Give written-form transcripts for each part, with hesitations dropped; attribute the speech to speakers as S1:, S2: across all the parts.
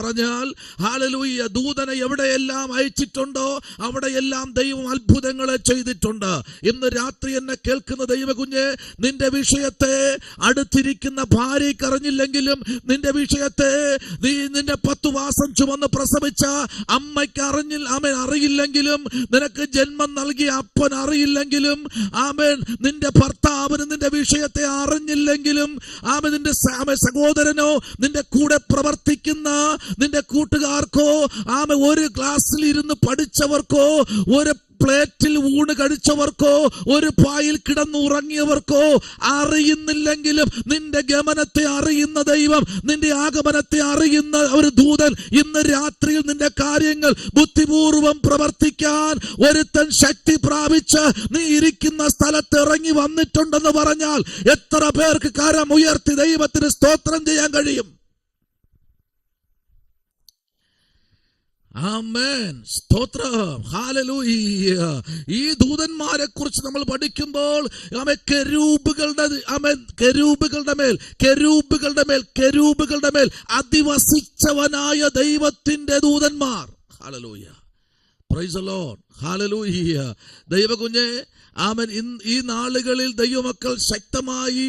S1: പറഞ്ഞാൽ ഹല്ലേലൂയ, ദൂതനെ എവിടെയെല്ലാം അയച്ചിട്ടുണ്ടോ അവിടെയെല്ലാം ദൈവം അത്ഭുതങ്ങളെ ചെയ്തിട്ടുണ്ട്. ഇന്ന് രാത്രി എന്നെ കേൾക്കുന്ന ദൈവകുഞ്ഞെ, നിന്റെ വിഷയത്തെ അടുത്തിരിക്കുന്ന ഭാര്യയ്ക്ക് അറിഞ്ഞില്ലെങ്കിലും, നിന്റെ വിഷയത്തെ നിന്റെ 10 മാസം ചുമന്ന് പ്രസവിച്ച അമ്മയ്ക്ക് അറിയില്ലെങ്കിലും, നിനക്ക് ജന്മം നൽകിയ അപ്പൻ അറിയില്ലെങ്കിലും, ആമേൻ, നിന്റെ ഭർത്താവിന് നിന്റെ വിഷയത്തെ അറിഞ്ഞില്ലെങ്കിലും, ആമേൻ, നിന്റെ സഹോദരനോ നിന്റെ കൂടെ പ്രവർത്തിക്കുന്ന നിന്റെ കൂട്ടുകാർക്കോ, ഒരു ക്ലാസ്സിൽ ഇരുന്ന് പഠിച്ചവർക്കോ, ഒരു പ്ലേറ്റിൽ ഊണ് കഴിച്ചവർക്കോ, ഒരു പായിൽ കിടന്നുറങ്ങിയവർക്കോ അറിയുന്നില്ലെങ്കിലും, നിന്റെ ഗമനത്തെ അറിയുന്ന ദൈവം, നിന്റെ ആഗമനത്തെ അറിയുന്ന ഒരു ദൂതൻ ഇന്ന് രാത്രിയിൽ നിന്റെ കാര്യങ്ങൾ ബുദ്ധിപൂർവം പ്രവർത്തിക്കാൻ ഒരുത്തൻ ശക്തി പ്രാപിച്ച് നീ ഇരിക്കുന്ന സ്ഥലത്ത് ഇറങ്ങി വന്നിട്ടുണ്ടെന്ന് പറഞ്ഞാൽ എത്ര പേർക്ക് കരം ഉയർത്തി ദൈവത്തിന് സ്തോത്രം ചെയ്യാൻ കഴിയും? ആമേൻ, സ്തോത്രം, ഹല്ലേലൂയ. ഈ ദൂതന്മാരെ കുറിച്ച് നമ്മൾ പഠിക്കുമ്പോൾ കെരൂബുകളുടെ മേൽ അധിവസിച്ചവനായ ദൈവത്തിന്റെ ദൂതന്മാർ. Hallelujah, praise the Lord, hallelujah. ദൈവകുഞ്ഞെ, ആമേൻ, ഈ നാളുകളിൽ ദൈവമക്കൾ ശക്തമായി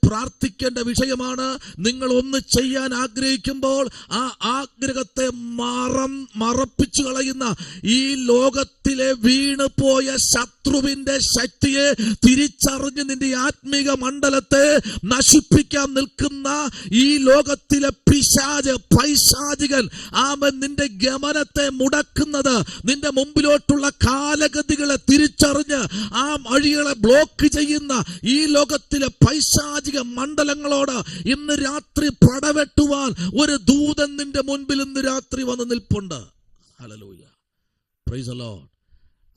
S1: പ്രാർത്ഥിക്കേണ്ട വിഷയമാണ്. നിങ്ങൾ ഒന്ന് ചെയ്യാൻ ആഗ്രഹിക്കുമ്പോൾ ആ ആഗ്രഹത്തെ മറപ്പിച്ചു കളയുന്ന ഈ ലോകത്തിലെ വീണ് പോയ ശത്രുവിന്റെ ശക്തിയെ തിരിച്ചറിഞ്ഞ് നിന്റെ ആത്മീക മണ്ഡലത്തെ നശിപ്പിക്കാൻ നിൽക്കുന്ന ഈ ലോകത്തിലെ പൈശാചികൻ, ആമേൻ, നിന്റെ ഗമനത്തെ മുടക്കുന്നത്, നിന്റെ മുമ്പിലോട്ടുള്ള കാലഗതികളെ തിരിച്ചറിഞ്ഞ് ആ വഴികളെ ബ്ലോക്ക് ചെയ്യുന്ന ഈ ലോകത്തിലെ പൈശാചിക മണ്ഡലങ്ങളോട് ഇന്ന് രാത്രി പടവെട്ടുവാൻ ഒരു ദൂതൻ നിന്റെ മുൻപിൽ ഇന്ന് രാത്രി വന്ന് നിൽപ്പുണ്ട്. ഹല്ലേലൂയ, പ്രൈസ് ദി ലോർഡ്,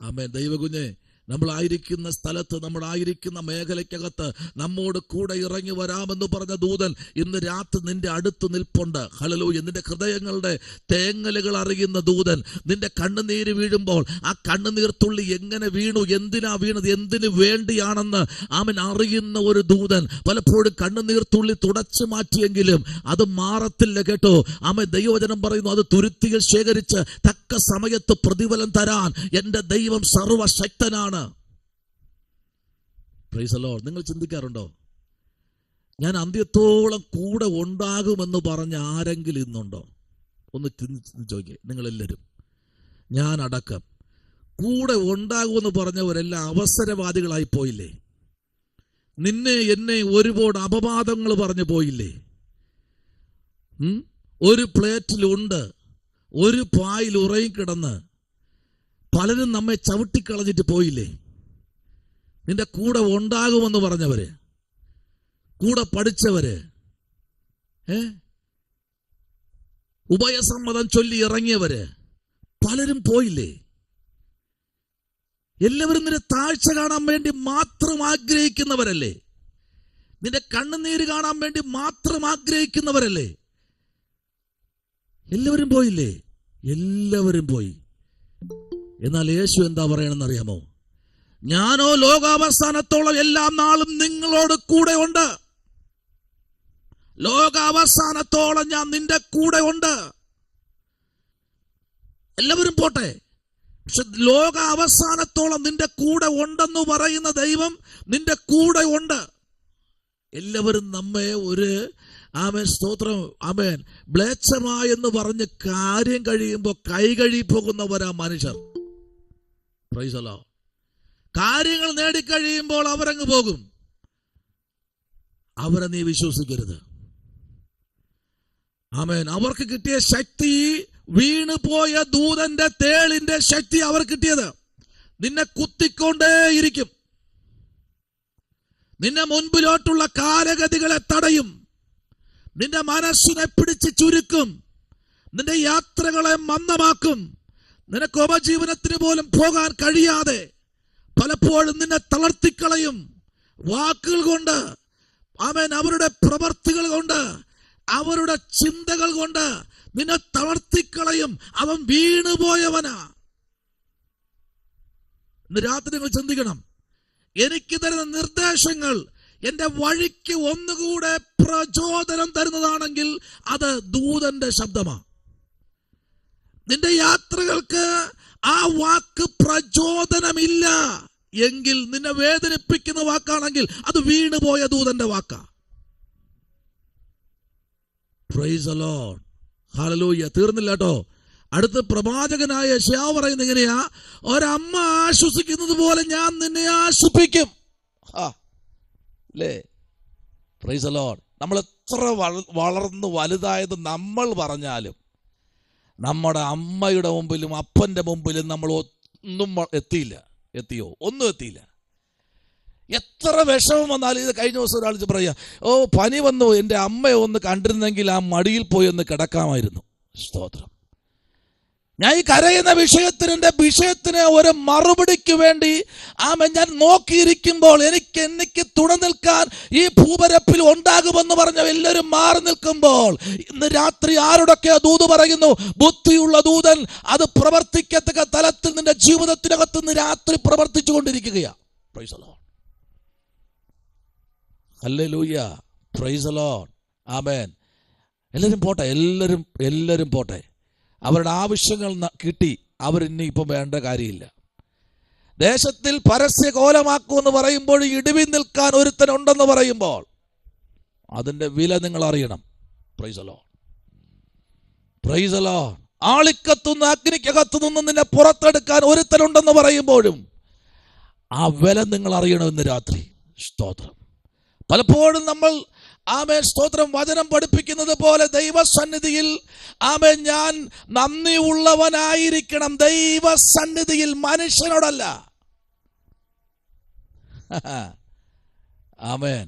S1: ആമേൻ. ദൈവകുഞ്ഞെ, നമ്മളായിരിക്കുന്ന സ്ഥലത്ത്, നമ്മളായിരിക്കുന്ന മേഖലയ്ക്കകത്ത് നമ്മോട് കൂടെ ഇറങ്ങി വരാമെന്ന് പറഞ്ഞ ദൂതൻ ഇന്ന് രാത്രി നിന്റെ അടുത്ത് നിൽപ്പുണ്ട്. ഹല്ലേലൂയ. നിന്റെ ഹൃദയങ്ങളുടെ തേങ്ങലുകൾ അറിയുന്ന ദൂതൻ, നിന്റെ കണ്ണുനീര് വീഴുമ്പോൾ ആ കണ്ണുനീർത്തുള്ളി എങ്ങനെ വീണു, എന്തിനാ വീണത്, എന്തിനു വേണ്ടിയാണെന്ന് അവൻ അറിയുന്ന ഒരു ദൂതൻ. പലപ്പോഴും കണ്ണുനീർത്തുള്ളി തുടച്ചു മാറ്റിയെങ്കിലും അത് മാറത്തില്ല കേട്ടോ. അവൻ ദൈവവചനം പറയുന്നു, അത് തുരുത്തികൾ ശേഖരിച്ച് തക്ക സമയത്ത് പ്രതിഫലം തരാൻ എന്റെ ദൈവം സർവശക്തനാണ്. Price the Lord. നിങ്ങൾ ചിന്തിക്കാറുണ്ടോ, ഞാൻ അന്ത്യത്തോളം കൂടെ ഉണ്ടാകുമെന്ന് പറഞ്ഞ ആരെങ്കിലും ഇന്നുണ്ടോ? ഒന്ന് ചോദിക്കേ, നിങ്ങളെല്ലാവരും, ഞാൻ അടക്കം, കൂടെ ഉണ്ടാകുമെന്ന് പറഞ്ഞവരെല്ലാം അവസരവാദികളായി പോയില്ലേ? നിന്നെ എന്നെ ഒരുപാട് അപവാദങ്ങൾ പറഞ്ഞു പോയില്ലേ? ഒരു പ്ലേറ്റിലുണ്ട്, ഒരു പായിൽ ഉറങ്ങിക്കിടന്ന് പലരും നമ്മെ ചവിട്ടിക്കളഞ്ഞിട്ട് പോയില്ലേ? നിന്റെ കൂടെ ഉണ്ടാകുമെന്ന് പറഞ്ഞവര്, കൂടെ പഠിച്ചവര്, ഉഭയസമ്മതം ചൊല്ലി ഇറങ്ങിയവര് പലരും പോയില്ലേ? എല്ലാവരും നിന്റെ താഴ്ച കാണാൻ വേണ്ടി മാത്രം ആഗ്രഹിക്കുന്നവരല്ലേ? നിന്റെ കണ്ണുനീര് കാണാൻ വേണ്ടി മാത്രം ആഗ്രഹിക്കുന്നവരല്ലേ? എല്ലാവരും പോയില്ലേ? എല്ലാവരും പോയി. എന്നാൽ യേശു എന്താ പറയണമെന്നറിയാമോ? ഞാനോ ലോകാവസാനത്തോളം എല്ലാ നാളും നിങ്ങളോട് കൂടെ ഉണ്ട്. ലോകാവസാനത്തോളം ഞാൻ നിന്റെ കൂടെ ഉണ്ട്. എല്ലാവരും പോട്ടെ, പക്ഷെ ലോകാവസാനത്തോളം നിന്റെ കൂടെ ഉണ്ടെന്ന് പറയുന്ന ദൈവം നിന്റെ കൂടെ ഉണ്ട്. എല്ലാവരും നമ്മെ ഒരു സ്തോത്രം, ആമേൻ, മ്ലേച്ഛമായെന്ന് പറഞ്ഞ് കാര്യം കഴിയുമ്പോൾ കൈ കഴുകി പോകുന്നവരാ മനുഷ്യർ. Price the Lord. കാര്യങ്ങൾ നേടിക്കഴിയുമ്പോൾ അവരങ്ങ് പോകും. അവരെ നീ വിശ്വസിക്കരുത്. ആമേൻ. അവർക്ക് കിട്ടിയ ശക്തി, വീണു പോയ ദൂതന്റെ തേളിന്റെ ശക്തി അവർ കിട്ടിയത്. നിന്നെ കുത്തിക്കൊണ്ടേയിരിക്കും. നിന്നെ മുൻപിലോട്ടുള്ള കാലഗതികളെ തടയും. നിന്റെ മനസ്സിനെ പിടിച്ച് ചുരുക്കും. നിന്റെ യാത്രകളെ മന്ദമാക്കും. നിനക്ക് ഉപജീവനത്തിന് പോലും പോകാൻ കഴിയാതെ പലപ്പോഴും നിന്നെ തളർത്തിക്കളയും. വാക്കുകൾ കൊണ്ട്, ആമേൻ, അവരുടെ പ്രവർത്തികൾ കൊണ്ട്, അവരുടെ ചിന്തകൾ കൊണ്ട് നിന്നെ തളർത്തിക്കളയും. അവൻ വീണുപോയവനാ. ഇന്ന് രാത്രി നിങ്ങൾ ചിന്തിക്കണം, എനിക്ക് തരുന്ന നിർദ്ദേശങ്ങൾ എന്റെ വഴിക്ക് ഒന്നുകൂടെ പ്രചോദനം തരുന്നതാണെങ്കിൽ അത് ദൂതന്റെ ശബ്ദമാണ്. നിന്റെ യാത്രകൾക്ക് ആ വാക്ക് പ്രചോദനമില്ല എങ്കിൽ, നിന്നെ വേദനിപ്പിക്കുന്ന വാക്കാണെങ്കിൽ അത് വീണുപോയ ദൂതന്റെ വാക്കാ. Praise the Lord. ഹല്ലേലൂയ. തീർന്നില്ല കേട്ടോ. അടുത്ത പ്രവാചകനായ യെശയ്യാ പറയുന്നത് എങ്ങനെയാ? ഒരമ്മ ആശ്വസിക്കുന്നത് പോലെ ഞാൻ നിന്നെ ആശ്വസിപ്പിക്കും. അല്ലേ? Price the Lord. നമ്മൾ എത്ര വളർന്നു വലുതായത് നമ്മൾ പറഞ്ഞാലും നമ്മുടെ അമ്മയുടെ മുമ്പിലും അപ്പൻ്റെ മുമ്പിലും നമ്മൾ ഒന്നും എത്തിയോ? ഒന്നും എത്തിയില്ല. എത്ര വിഷമം വന്നാലും. ഇത് കഴിഞ്ഞ ദിവസം ഒരാൾ പറയാ, പനി വന്നു, എൻ്റെ അമ്മയെ ഒന്ന് കണ്ടിരുന്നെങ്കിൽ ആ മടിയിൽ പോയി ഒന്ന് കിടക്കാമായിരുന്നു. സ്തോത്രം. ഞാൻ ഈ കരയുന്ന വിഷയത്തിന് ഒരു മറുപടിക്ക് വേണ്ടി ഞാൻ നോക്കിയിരിക്കുമ്പോൾ എനിക്ക് തുണനിൽക്കാൻ ഈ ഭൂപരപ്പിൽ ഉണ്ടാകുമെന്ന് പറഞ്ഞ എല്ലാവരും മാറി നിൽക്കുമ്പോൾ, ഇന്ന് രാത്രി ആരോടൊക്കെ ദൂത് പറയുന്നു? ബുദ്ധിയുള്ള ദൂതൻ അത് പ്രവർത്തിക്കത്തക്ക തലത്തിൽ നിന്റെ ജീവിതത്തിനകത്ത് നിന്ന് രാത്രി പ്രവർത്തിച്ചു കൊണ്ടിരിക്കുകയാണ്. Praise the Lord. Hallelujah. Praise the Lord. Amen. എല്ലാവരും പോട്ടെ. അവരുടെ ആവശ്യങ്ങൾ കിട്ടി. അവരിനി ഇപ്പം വേണ്ട കാര്യമില്ല. ദേശത്തിൽ പരസ്യ കോലമാക്കുമെന്ന് പറയുമ്പോൾ, ഇടിവിൽ നിൽക്കാൻ ഒരുത്തനുണ്ടെന്ന് പറയുമ്പോൾ അതിൻ്റെ വില നിങ്ങൾ അറിയണം. Praise the Lord. Praise the Lord. ആളിക്കത്തുന്ന അഗ്നിക്കകത്തു നിന്ന് നിന്നെ പുറത്തെടുക്കാൻ ഒരുത്തനുണ്ടെന്ന് പറയുമ്പോഴും ആ വില നിങ്ങൾ അറിയണം ഇന്ന് രാത്രി. സ്തോത്രം. പലപ്പോഴും നമ്മൾ സ്തോത്രം വചനം പഠിപ്പിക്കുന്നത് പോലെ ദൈവസന്നിധിയിൽ ഞാൻ നന്ദിയുള്ളവനായിരിക്കണം. ദൈവസന്നിധിയിൽ, മനുഷ്യനോടല്ല. ആമേൻ.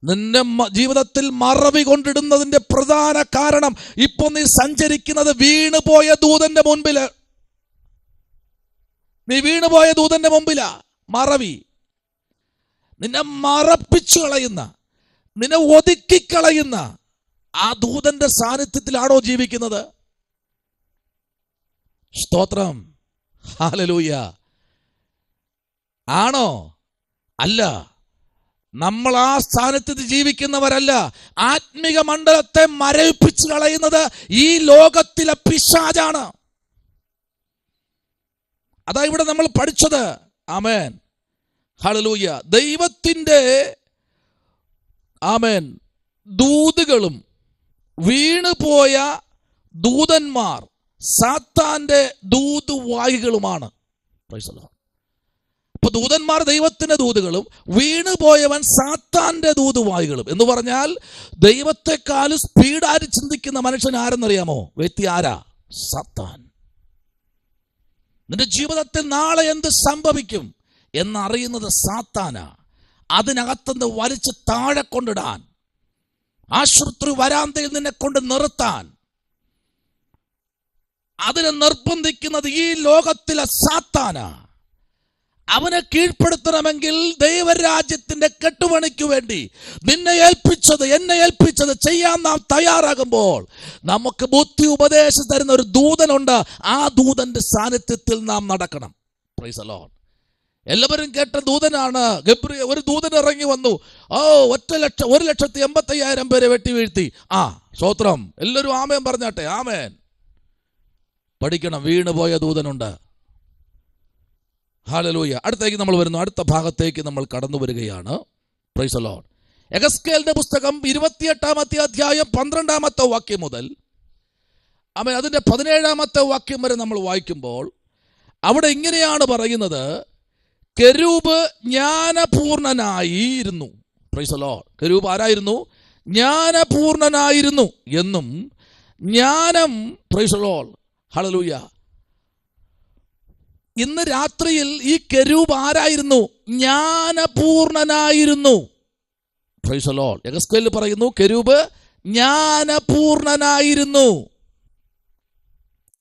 S1: നിന്റെ ജീവിതത്തിൽ മറവി കൊണ്ടിടുന്നതിന്റെ പ്രധാന കാരണം, ഇപ്പൊ നീ സഞ്ചരിക്കുന്നത് വീണുപോയ ദൂതന്റെ മുൻപില്. നീ വീണുപോയ ദൂതന്റെ മുമ്പിലാ മറവി. നിന്നെ മറപ്പിച്ചു കളയുന്ന, നിന്നെ ഒതുക്കിക്കളയുന്ന ആ ദൂതന്റെ സാന്നിധ്യത്തിലാണോ ജീവിക്കുന്നത്? സ്തോത്രം. ഹല്ലേലൂയ. ആണോ? അല്ല. നമ്മൾ ആ സ്ഥാനത്ത് ജീവിക്കുന്നവരല്ല. ആത്മിക മണ്ഡലത്തെ മരവിപ്പിച്ചു കളയുന്നത് ഈ ലോകത്തിലെ പിശാചാണ്. അതാ ഇവിടെ നമ്മൾ പഠിച്ചത്. ആമേൻ. ഹല്ലേലൂയ. ദൈവത്തിൻ്റെ ആമേൻ ദൂതുകളും വീണുപോയ ദൂതന്മാർ സാത്താന്റെ ദൂതുവാഹികളുമാണ്. അപ്പൊ ദൂതന്മാർ ദൈവത്തിന്റെ ദൂതുകളും വീണുപോയവൻ സാത്താന്റെ ദൂതുവാഹികളും എന്ന് പറഞ്ഞാൽ, ദൈവത്തെക്കാളും സ്പീഡായിട്ട് ചിന്തിക്കുന്ന മനുഷ്യൻ ആരെന്നറിയാമോ? വ്യക്തി ആരാ? സാത്താൻ. നിന്റെ ജീവിതത്തിൽ നാളെ എന്ത് സംഭവിക്കും എന്നറിയുന്നത് സാത്താനാ. അതിനകത്തുനിന്ന് വലിച്ച് താഴെ കൊണ്ടിടാൻ, ആശുപത്രി വരാന്തയിൽ നിന്നെ കൊണ്ട് നിർത്താൻ, അതിനെ നിർബന്ധിക്കുന്നത് ഈ ലോകത്തിലെ സാത്താനാ. അവനെ കീഴ്പ്പെടുത്തണമെങ്കിൽ ദൈവരാജ്യത്തിന്റെ കെട്ടുപണിക്ക് വേണ്ടി നിന്നെ ഏൽപ്പിച്ചത്, എന്നെ ഏൽപ്പിച്ചത് ചെയ്യാൻ നാം തയ്യാറാകുമ്പോൾ നമുക്ക് ബുദ്ധി ഉപദേശം തരുന്ന ഒരു ദൂതനുണ്ട്. ആ ദൂതന്റെ സാന്നിധ്യത്തിൽ നാം നടക്കണം. Price the Lord. എല്ലാവരും കേട്ട ദൂതനാണ് ഗബ്രിയേൽ. ഒരു ദൂതൻ ഇറങ്ങി വന്നു. 1,85,000 പേരെ വെട്ടി വീഴ്ത്തി. സ്തോത്രം. എല്ലാവരും ആമേൻ പറഞ്ഞാട്ടെ. ആമേൻ. പഠിക്കണം. വീണുപോയ ദൂതനുണ്ട്. ഹല്ലേലൂയ. അടുത്തേക്ക് നമ്മൾ വരുന്നു. അടുത്ത ഭാഗത്തേക്ക് നമ്മൾ കടന്നു വരികയാണ്. Price the Lord. യെഹെസ്കേലിന്റെ പുസ്തകം 28-ാമത്തെ അധ്യായം 12-ാമത്തെ വാക്യം മുതൽ അതിന്റെ 17-ാമത്തെ വാക്യം വരെ നമ്മൾ വായിക്കുമ്പോൾ അവിടെ ഇങ്ങനെയാണ് പറയുന്നത്. കെരൂബ് ജ്ഞാനപൂർണനായിരുന്നു. Praise the Lord. കെരൂബ് ആരായിരുന്നു? ജ്ഞാനപൂർണനായിരുന്നു എന്നും ജ്ഞാനം. Praise the Lord. ഹല്ലേലൂയ. ഇന്ന് രാത്രിയിൽ ഈ കെരൂബ് ആരായിരുന്നു? ജ്ഞാനപൂർണനായിരുന്നു. Praise the Lord. യെഹെസ്കേൽ പറയുന്നു കെരൂബ് ജ്ഞാനപൂർണനായിരുന്നു.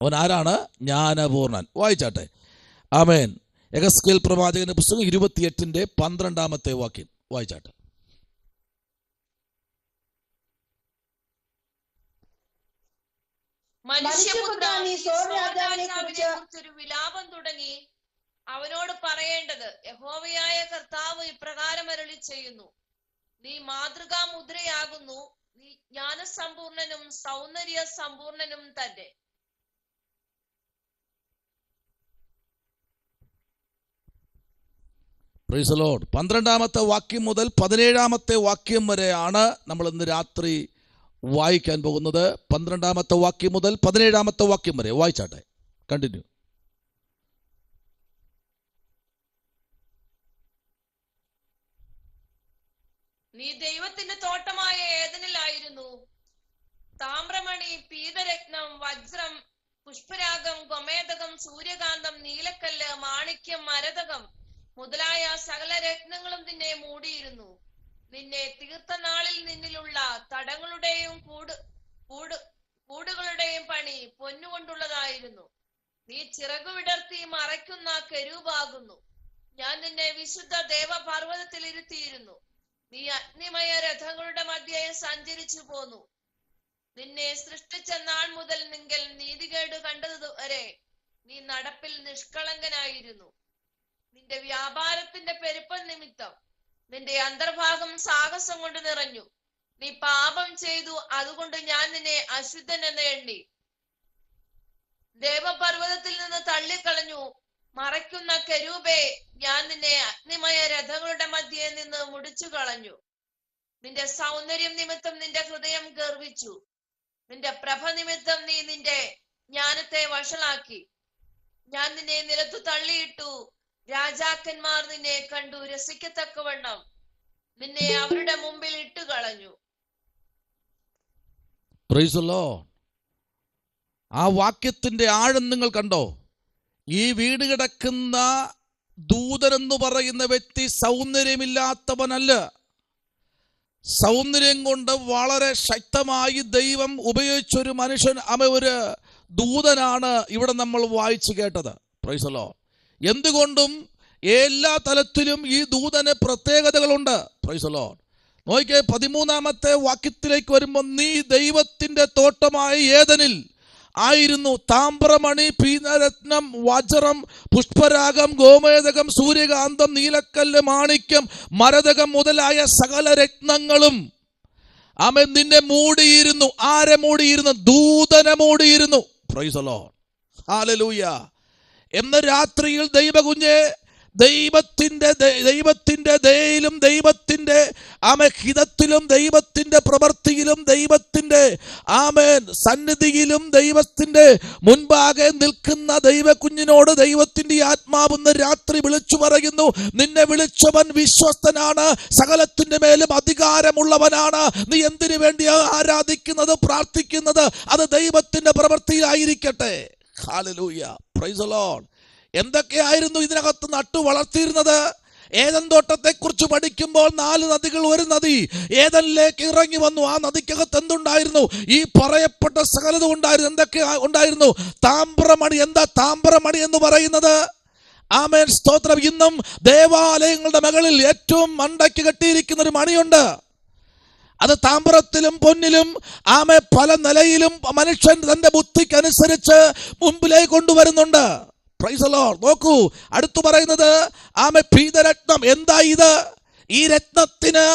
S1: അവൻ ആരാണ്? ജ്ഞാനപൂർണൻ. വായിച്ചാട്ടെ. ആമേൻ. യെഹെസ്കേൽ പ്രവാചകന്റെ പുസ്തകം 28-12 വാക്യം വായിച്ചാട്ടെ.
S2: മനുഷ്യപുത്രനെക്കുറിച്ചൊരു വിലാപം തുടങ്ങി അവനോട് പറയേണ്ടത്, യഹോവയായ കർത്താവ് ഇപ്രകാരം അരുളി ചെയ്യുന്നു, നീ മാതൃകാ മുദ്രയാകുന്നു. നീ ജ്ഞാനസമ്പൂർണനും സൗന്ദര്യ സമ്പൂർണനും തന്നെ.
S1: Price the Lord. 12-ാമത്തെ വാക്യം മുതൽ 17-ാമത്തെ വാക്യം വരെയാണ് നമ്മൾ ഇന്ന് രാത്രി വായിക്കാൻ പോകുന്നത്. 12-ാമത്തെ വാക്യം മുതൽ 17-ാമത്തെ വാക്യം വരെ വായിച്ചാട്ടെ. കണ്ടിന്യൂ.
S2: നീ ദൈവത്തിന്റെ തോട്ടമായ ഏദനിലായിരുന്നു. താമ്രമണി, പീതരത്നം, വജ്രം, പുഷ്പരാഗം, ഗോമേദകം, സൂര്യകാന്തം, നീലക്കല്ല്, മാണിക്യം, മരതകം മുതലായ സകല രത്നങ്ങളും നിന്നെ മൂടിയിരുന്നു. നിന്നെ തീർത്ത നാളിൽ നിന്നിലുള്ള തടങ്ങളുടെയും കൂടുകളുടെയും പണി പൊന്നുകൊണ്ടുള്ളതായിരുന്നു. നീ ചിറകു വിടർത്തി മറയ്ക്കുന്ന കെരൂബാകുന്നു. ഞാൻ നിന്നെ വിശുദ്ധ ദേവപർവ്വതത്തിൽ ഇരുത്തിയിരുന്നു. നീ അഗ്നിമയ രഥങ്ങളുടെ മധ്യേ സഞ്ചരിച്ചു പോന്നു. നിന്നെ സൃഷ്ടിച്ച നാൾ മുതൽ നിങ്ങൾ നീതികേട് കണ്ടത് വരെ നീ നടപ്പിൽ നിഷ്കളങ്കനായിരുന്നു. നിന്റെ വ്യാപാരത്തിന്റെ പെരുപ്പം നിമിത്തം നിന്റെ അന്തർഭാഗം സാഹസം കൊണ്ട് നിറഞ്ഞു. നീ പാപം ചെയ്തു, അതുകൊണ്ട് ഞാൻ നിന്നെ അശുദ്ധൻ എന്ന് എണ്ണി ദേവപർവ്വതത്തിൽ നിന്ന് തള്ളിക്കളഞ്ഞു. മറയ്ക്കുന്ന കെരൂബേ, ഞാൻ നിന്നെ അഗ്നിമയ രഥങ്ങളുടെ മധ്യേ നിന്ന് മുടിച്ചു കളഞ്ഞു. നിന്റെ സൗന്ദര്യം നിമിത്തം നിന്റെ ഹൃദയം ഗർവിച്ചു. നിന്റെ പ്രഭ നിമിത്തം നീ നിന്റെ ജ്ഞാനത്തെ വഷളാക്കി. ഞാൻ നിന്നെ നിലത്തു തള്ളിയിട്ടു. രാജാക്കന്മാർ നിന്നെ കണ്ടു രസിക്കത്തക്കവണ്ണം നിന്നെ അവരുടെ മുമ്പിൽ ഇട്ടുകളഞ്ഞു.
S1: Price the lord. ആ വാക്യത്തിന്റെ ആഴം നിങ്ങൾ കണ്ടോ? ഈ വീട് കിടക്കുന്ന ദൂതനെന്ന് പറയുന്ന വ്യക്തി സൗന്ദര്യമില്ലാത്തവനല്ല. സൗന്ദര്യം കൊണ്ട് വളരെ ശക്തമായി ദൈവം ഉപയോഗിച്ചൊരു മനുഷ്യൻ, ഒരു ദൂതനാണ് ഇവിടെ നമ്മൾ വായിച്ചു കേട്ടത്. Price the Lord. എന്തുകൊണ്ടും എല്ലാ തലത്തിലും ഈ ദൂതന് പ്രത്യേകതകളുണ്ട്. Price the Lord. നോക്കിയേ, 13-ാമത്തെ വാക്യത്തിലേക്ക് വരുമ്പോൾ, നീ ദൈവത്തിന്റെ തോട്ടമായ ഏദനിൽ ആയിരുന്നു. താമ്രമണി, പീതരത്നം, വജ്രം, പുഷ്പരാഗം, ഗോമേദകം, സൂര്യകാന്തം, നീലക്കല്ല്, മാണിക്യം, മരതകം മുതലായ സകല രത്നങ്ങളും അവൻ നിന്നെ മൂടിയിരുന്നു. ആരെ മൂടിയിരുന്നു? ദൂതനെ മൂടിയിരുന്നു. Praise the Lord. ഹല്ലേലൂയ. എന്ന രാത്രിയിൽ ദൈവകുഞ്ഞെ, ദൈവത്തിന്റെ ദയയിലും ദൈവത്തിന്റെ ഹിതത്തിലും ദൈവത്തിന്റെ പ്രവൃത്തിയിലും ദൈവത്തിന്റെ സന്നിധിയിലും ദൈവത്തിന്റെ മുൻപാകെ നിൽക്കുന്ന ദൈവകുഞ്ഞിനോട് ദൈവത്തിന്റെ ആത്മാവെന്ന് രാത്രി വിളിച്ചു പറയുന്നു, നിന്നെ വിളിച്ചവൻ വിശ്വസ്തനാണ്, സകലത്തിന്റെ മേലും അധികാരമുള്ളവനാണ്. നീ എന്തിനു വേണ്ടി ആരാധിക്കുന്നത്, പ്രാർത്ഥിക്കുന്നത്, അത് ദൈവത്തിന്റെ പ്രവൃത്തിയിലായിരിക്കട്ടെ. ഹല്ലേലൂയ. Praise the Lord. എന്തൊക്കെയായിരുന്നു ഇതിനകത്ത് നട്ടു വളർത്തിയിരുന്നത്? ഏദൻ തോട്ടത്തെ കുറിച്ച് പഠിക്കുമ്പോൾ 4 നദികൾ, ഒരു നദി ഏദനിലേക്ക് ഇറങ്ങി വന്നു. ആ നദിക്കകത്ത് എന്തുണ്ടായിരുന്നു? ഈ പറയപ്പെട്ട സകലതും ഉണ്ടായിരുന്നു. എന്തൊക്കെ ഉണ്ടായിരുന്നു? താമ്രമണി. എന്താ താമ്രമണി എന്ന് പറയുന്നത്? ആമേൻ, സ്തോത്രം. ഇന്നും ദേവാലയങ്ങളുടെ മുകളിൽ ഏറ്റവും മണ്ടയ്ക്ക് കെട്ടിയിരിക്കുന്ന ഒരു മണിയുണ്ട്. അത് താമ്രത്തിലും പൊന്നിലും പല നിലയിലും മനുഷ്യൻ തന്റെ ബുദ്ധിക്കനുസരിച്ച് മുമ്പിലേക്ക് കൊണ്ടുവരുന്നുണ്ട്. Price the Lord. നോക്കൂ, അടുത്തു പറയുന്നത് പീതരത്നം. എന്താ ഇത്? ഈ രത്നത്തിന്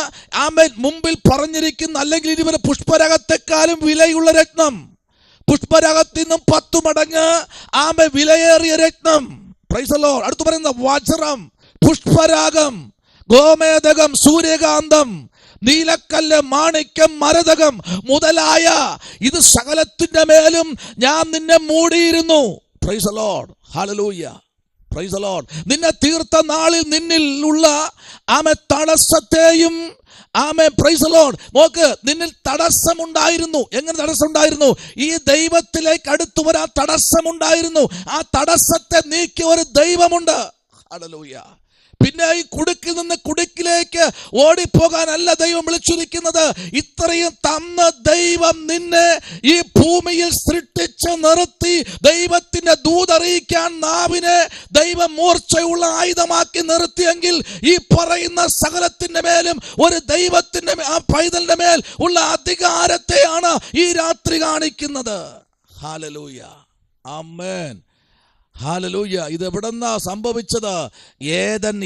S1: മുമ്പിൽ പറഞ്ഞിരിക്കുന്ന, അല്ലെങ്കിൽ ഇവര് പുഷ്പരാഗത്തെക്കാളും വിലയുള്ള രത്നം, പുഷ്പരാഗത്തിൽ നിന്നും 10 മടങ്ങ് വിലയേറിയ രത്നം. Price the Lord. അടുത്തു പറയുന്ന വജ്രം, പുഷ്പരാഗം, ഗോമേദകം, സൂര്യകാന്തം, നീലക്കല്ല്, മാണിക്യം, മരതകം മുതലായ ഇത് സകലത്തിന്റെ മേലും ഞാൻ നിന്നെ മൂടിയിരുന്നു. Praise the Lord. Hallelujah. Praise the lord. നിന്നെ തീർത്ത നാളിൽ നിന്നിൽ ഉള്ള തടസ്സത്തെയും പ്രൈസ് ദി ലോർഡ്. നോക്ക്, നിന്നിൽ തടസ്സമുണ്ടായിരുന്നു. എങ്ങനെ തടസ്സമുണ്ടായിരുന്നു? ഈ ദൈവത്തിലേക്ക് അടുത്തു വരാൻ തടസ്സമുണ്ടായിരുന്നു. ആ തടസ്സത്തെ നീക്കിയ ഒരു ദൈവമുണ്ട്. ഹല്ലേലൂയ. പിന്നെ ഈ കുടുക്കിൽ നിന്ന് കുടുക്കിലേക്ക് ഓടിപ്പോകാനല്ല ദൈവം വിളിച്ചിരിക്കുന്നത്. ഇത്രയും തന്ന ദൈവം നിന്നെ ഈ ഭൂമിയിൽ സൃഷ്ടിച്ച് നിർത്തി, ദൈവത്തിന്റെ ദൂതറിയിക്കാൻ നാവിനെ ദൈവം മൂർച്ചയുള്ള ആയുധമാക്കി നിർത്തിയെങ്കിൽ ഈ പറയുന്ന സകലത്തിന്റെ മേലും ഒരു ദൈവത്തിന്റെ പൈതലിന്റെ മേൽ ഉള്ള അധികാരത്തെയാണ് ഈ രാത്രി കാണിക്കുന്നത്. ഹല്ലേലൂയ. ആമേൻ. ഹല്ലേലൂയ. ഇതെവിടെന്നാ സംഭവിച്ചത്? ഏദൻ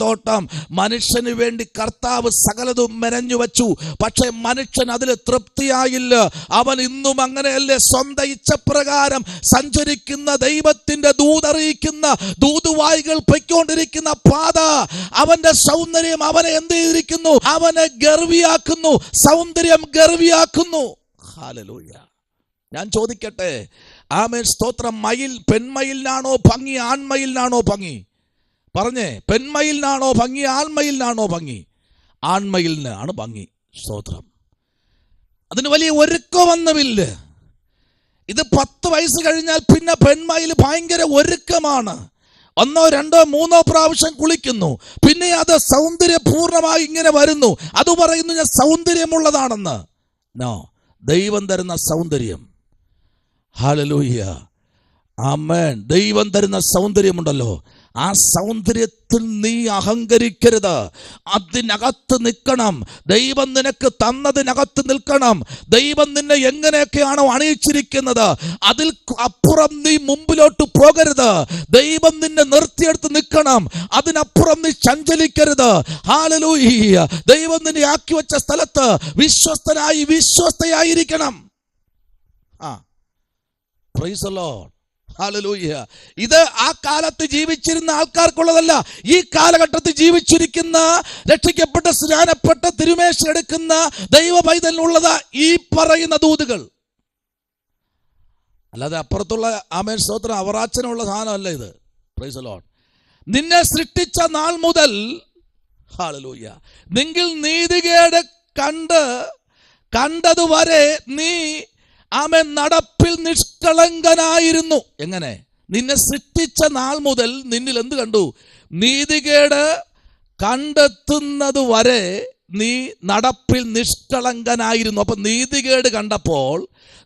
S1: തോട്ടം മനുഷ്യന് വേണ്ടി കർത്താവ് സകലതും മെനഞ്ഞു വച്ചു. പക്ഷെ മനുഷ്യൻ അതിൽ തൃപ്തിയായില്ല. അവൻ ഇന്നും അങ്ങനെയല്ലേ, സ്വന്തം ഇച്ഛപ്രകാരം സഞ്ചരിക്കുന്ന ദൈവത്തിന്റെ ദൂതറിയിക്കുന്ന ദൂതുവായികൾ പൊയ്ക്കൊണ്ടിരിക്കുന്ന പാത. അവന്റെ സൗന്ദര്യം അവനെ എന്ത് ചെയ്തിരിക്കുന്നു? അവനെ ഗർവിയാക്കുന്നു. സൗന്ദര്യം ഗർവിയാക്കുന്നു. ഹല്ലേലൂയ. ഞാൻ ചോദിക്കട്ടെ, ആമേൻ, സ്തോത്രം. പെൺമയിലിനാണോ ഭംഗി, ആൺമയിലിനാണോ ഭംഗി? പറഞ്ഞേ, പെൺമയിലിനാണോ ഭംഗി, ആൺമയിലിനാണോ ഭംഗി? ആൺമയിലിനാണ് ഭംഗി. സ്തോത്രം. അതിന് വലിയ ഒരുക്കമൊന്നുമില്ല. ഇത് 10 വയസ്സ് കഴിഞ്ഞാൽ പിന്നെ പെൺമയിൽ ഭയങ്കര ഒരുക്കമാണ്. 1, 2, 3 പ്രാവശ്യം കുളിക്കുന്നു. പിന്നെ അത് സൗന്ദര്യപൂർണമായി ഇങ്ങനെ വരുന്നു. അത് പറയുന്നു ഞാൻ സൗന്ദര്യമുള്ളതാണെന്ന്. നോ, ദൈവം തരുന്ന സൗന്ദര്യം. ഹല്ലേലൂയ. ആമേൻ. ദൈവം തരുന്ന സൗന്ദര്യമുണ്ടല്ലോ, ആ സൗന്ദര്യത്തിൽ നീ അഹങ്കരിക്കരുത്. അതിനകത്ത് നിൽക്കണം. ദൈവം നിനക്ക് തന്നതിനകത്ത് നിൽക്കണം. ദൈവം നിന്നെ എങ്ങനെയൊക്കെയാണോ അണിയിച്ചിരിക്കുന്നത് അതിൽ അപ്പുറം നീ മുമ്പിലോട്ട് പോകരുത്. ദൈവം നിന്നെ നിർത്തിയെടുത്ത് നിൽക്കണം. അതിനപ്പുറം നീ ചഞ്ചലിക്കരുത്. ഹല്ലേലൂയ. ദൈവം നിന്നെ ആക്കി വെച്ച സ്ഥലത്ത് വിശ്വസ്തയായിരിക്കണം. Praise the Lord. ഹല്ലേലൂയ. ഇത് ആ കാലത്ത് ജീവിച്ചിരുന്ന ആൾക്കാർക്കുള്ളതല്ല. ഈ കാലഘട്ടത്തിൽ ജീവിച്ചിരിക്കുന്ന രക്ഷിക്കപ്പെട്ട സ്നാനപ്പെട്ട തിരുമേശ എടുക്കുന്ന ദൈവ പൈതലിനുള്ളതാ ഈ പറയുന്ന ദൂതുകൾ. അല്ലാതെ അപ്പുറത്തുള്ള ആമേൻ സ്തോത്രം അവറാച്ചനുള്ള സാധനമല്ല ഇത്. Price the lord. നിന്നെ സൃഷ്ടിച്ച നാൾ മുതൽ, ഹല്ലേലൂയ, നിങ്ങൾ നീതികേട് കണ്ടതുവരെ നീ ആമേൻ നടപ്പിൽ നിഷ്കളങ്കനായിരുന്നു. എങ്ങനെ? നിന്നെ സൃഷ്ടിച്ച നാൾ മുതൽ നിന്നിൽ എന്ത് കണ്ടു? നീതികേട് കണ്ടെത്തുന്നത് വരെ നീ നടപ്പിൽ നിഷ്കളങ്കനായിരുന്നു. അപ്പൊ നീതികേട് കണ്ടപ്പോൾ,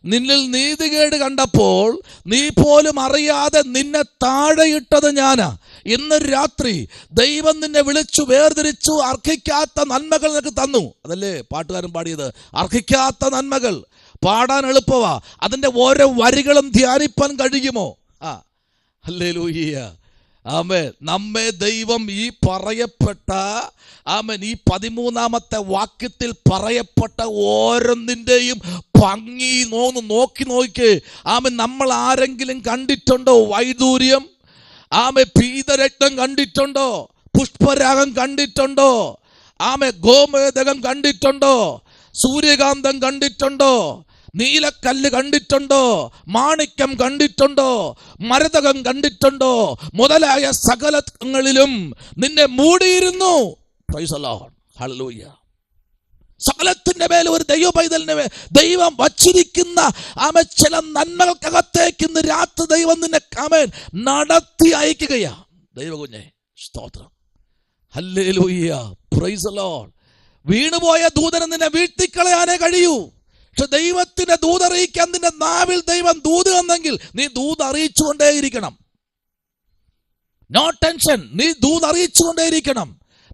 S1: നിന്നിൽ നീതികേട് കണ്ടപ്പോൾ നീ പോലും അറിയാതെ നിന്നെ താഴെയിട്ടത് ഞാനാ. ഇന്ന് രാത്രി ദൈവം നിന്നെ വിളിച്ചു വേർതിരിച്ചു. അർഹിക്കാത്ത നന്മകൾ നിനക്ക് തന്നു. അതല്ലേ പാട്ടുകാരൻ പാടിയത്? അർഹിക്കാത്ത നന്മകൾ. പാടാൻ എളുപ്പമാ, അതിന്റെ ഓരോ വരികളും ധ്യാനിപ്പാൻ കഴിയുമോ? ഹല്ലേലൂയ. ആമേൻ. നമ്മെ ദൈവം ഈ പറയപ്പെട്ട ആമേൻ ഈ 13ാമത്തെ വാക്യത്തിൽ പറയപ്പെട്ട ഓരോന്നിന്റെയും ഭംഗി നോക്കി ആമേൻ. നമ്മൾ ആരെങ്കിലും കണ്ടിട്ടുണ്ടോ വൈദൂര്യം? ആമേ പീതരക്തം കണ്ടിട്ടുണ്ടോ? പുഷ്പരാഗം കണ്ടിട്ടുണ്ടോ? ആമേ ഗോമേതകം കണ്ടിട്ടുണ്ടോ? സൂര്യകാന്തം കണ്ടിട്ടുണ്ടോ? നീലക്കല്ല് കണ്ടിട്ടുണ്ടോ? മാണിക്യം കണ്ടിട്ടുണ്ടോ? മരതകം കണ്ടിട്ടുണ്ടോ? മുതലായ സകലങ്ങളിലും നിന്നെ മൂടിയിരുന്നു. Praise the Lord. ഹല്ലേലൂയ. സകലത്തിന്റെ മേൽ ഒരു ദൈവ പൈതലിനെ ദൈവം വച്ചിരിക്കുന്ന ആമേൻ ചില നന്മകൾക്കകത്തേക്ക് ഇന്ന് രാത്രി ദൈവം നിന്നെ ആമേൻ നടത്തി അയക്കുകയാ. ദൈവ കുഞ്ഞെ സ്തോത്രം. ഹല്ലേലൂയ. Praise the Lord. വീണുപോയ ദൂതനെ നിന്നെ വീഴ്ത്തിക്കളയാനേ കഴിയൂ. പക്ഷെ ദൈവത്തിന്റെ ദൂതറിയിക്കാൻ നിന്റെ നാവിൽ ദൈവം ദൂത് എന്നെങ്കിൽ നീ ദൂത് അറിയിച്ചുകൊണ്ടേയിരിക്കണം. No tension. നീ ദൂത് അറിയിച്ചുകൊണ്ടേയിരിക്കണം.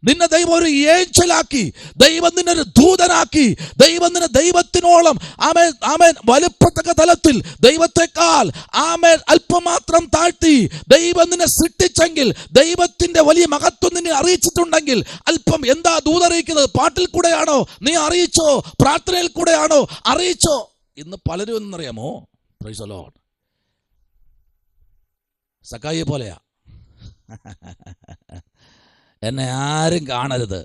S1: നിന്നെ ദൈവം ഒരു ഏഞ്ചലാക്കി, ദൈവം നിന്നെ ഒരു ദൂതനാക്കി, ദൈവം നിന്നെ ദൈവത്തിനോളം ആമേൻ ആമേൻ വലുപ്പത്തക്ക തലത്തിൽ ദൈവത്തെക്കാൾ ആമേൻ അല്പമാത്രം താഴ്ത്തി ദൈവം നിന്നെ സൃഷ്ടിച്ചെങ്കിൽ, ദൈവത്തിന്റെ വലിയ മഹത്വം നിന്നെ അറിയിച്ചിട്ടുണ്ടെങ്കിൽ അല്പം എന്താ ദൂതറിയിക്കുന്നത്? പാട്ടിൽ കൂടെയാണോ നീ അറിയിച്ചോ? പ്രാർത്ഥനയിൽ കൂടെയാണോ അറിയിച്ചോ? ഇന്ന് പലരും എന്നറിയാമോ? Price the Lord. സക്കായിയെ പോലെയാ. എന്നെ ആരും കാണരുത്,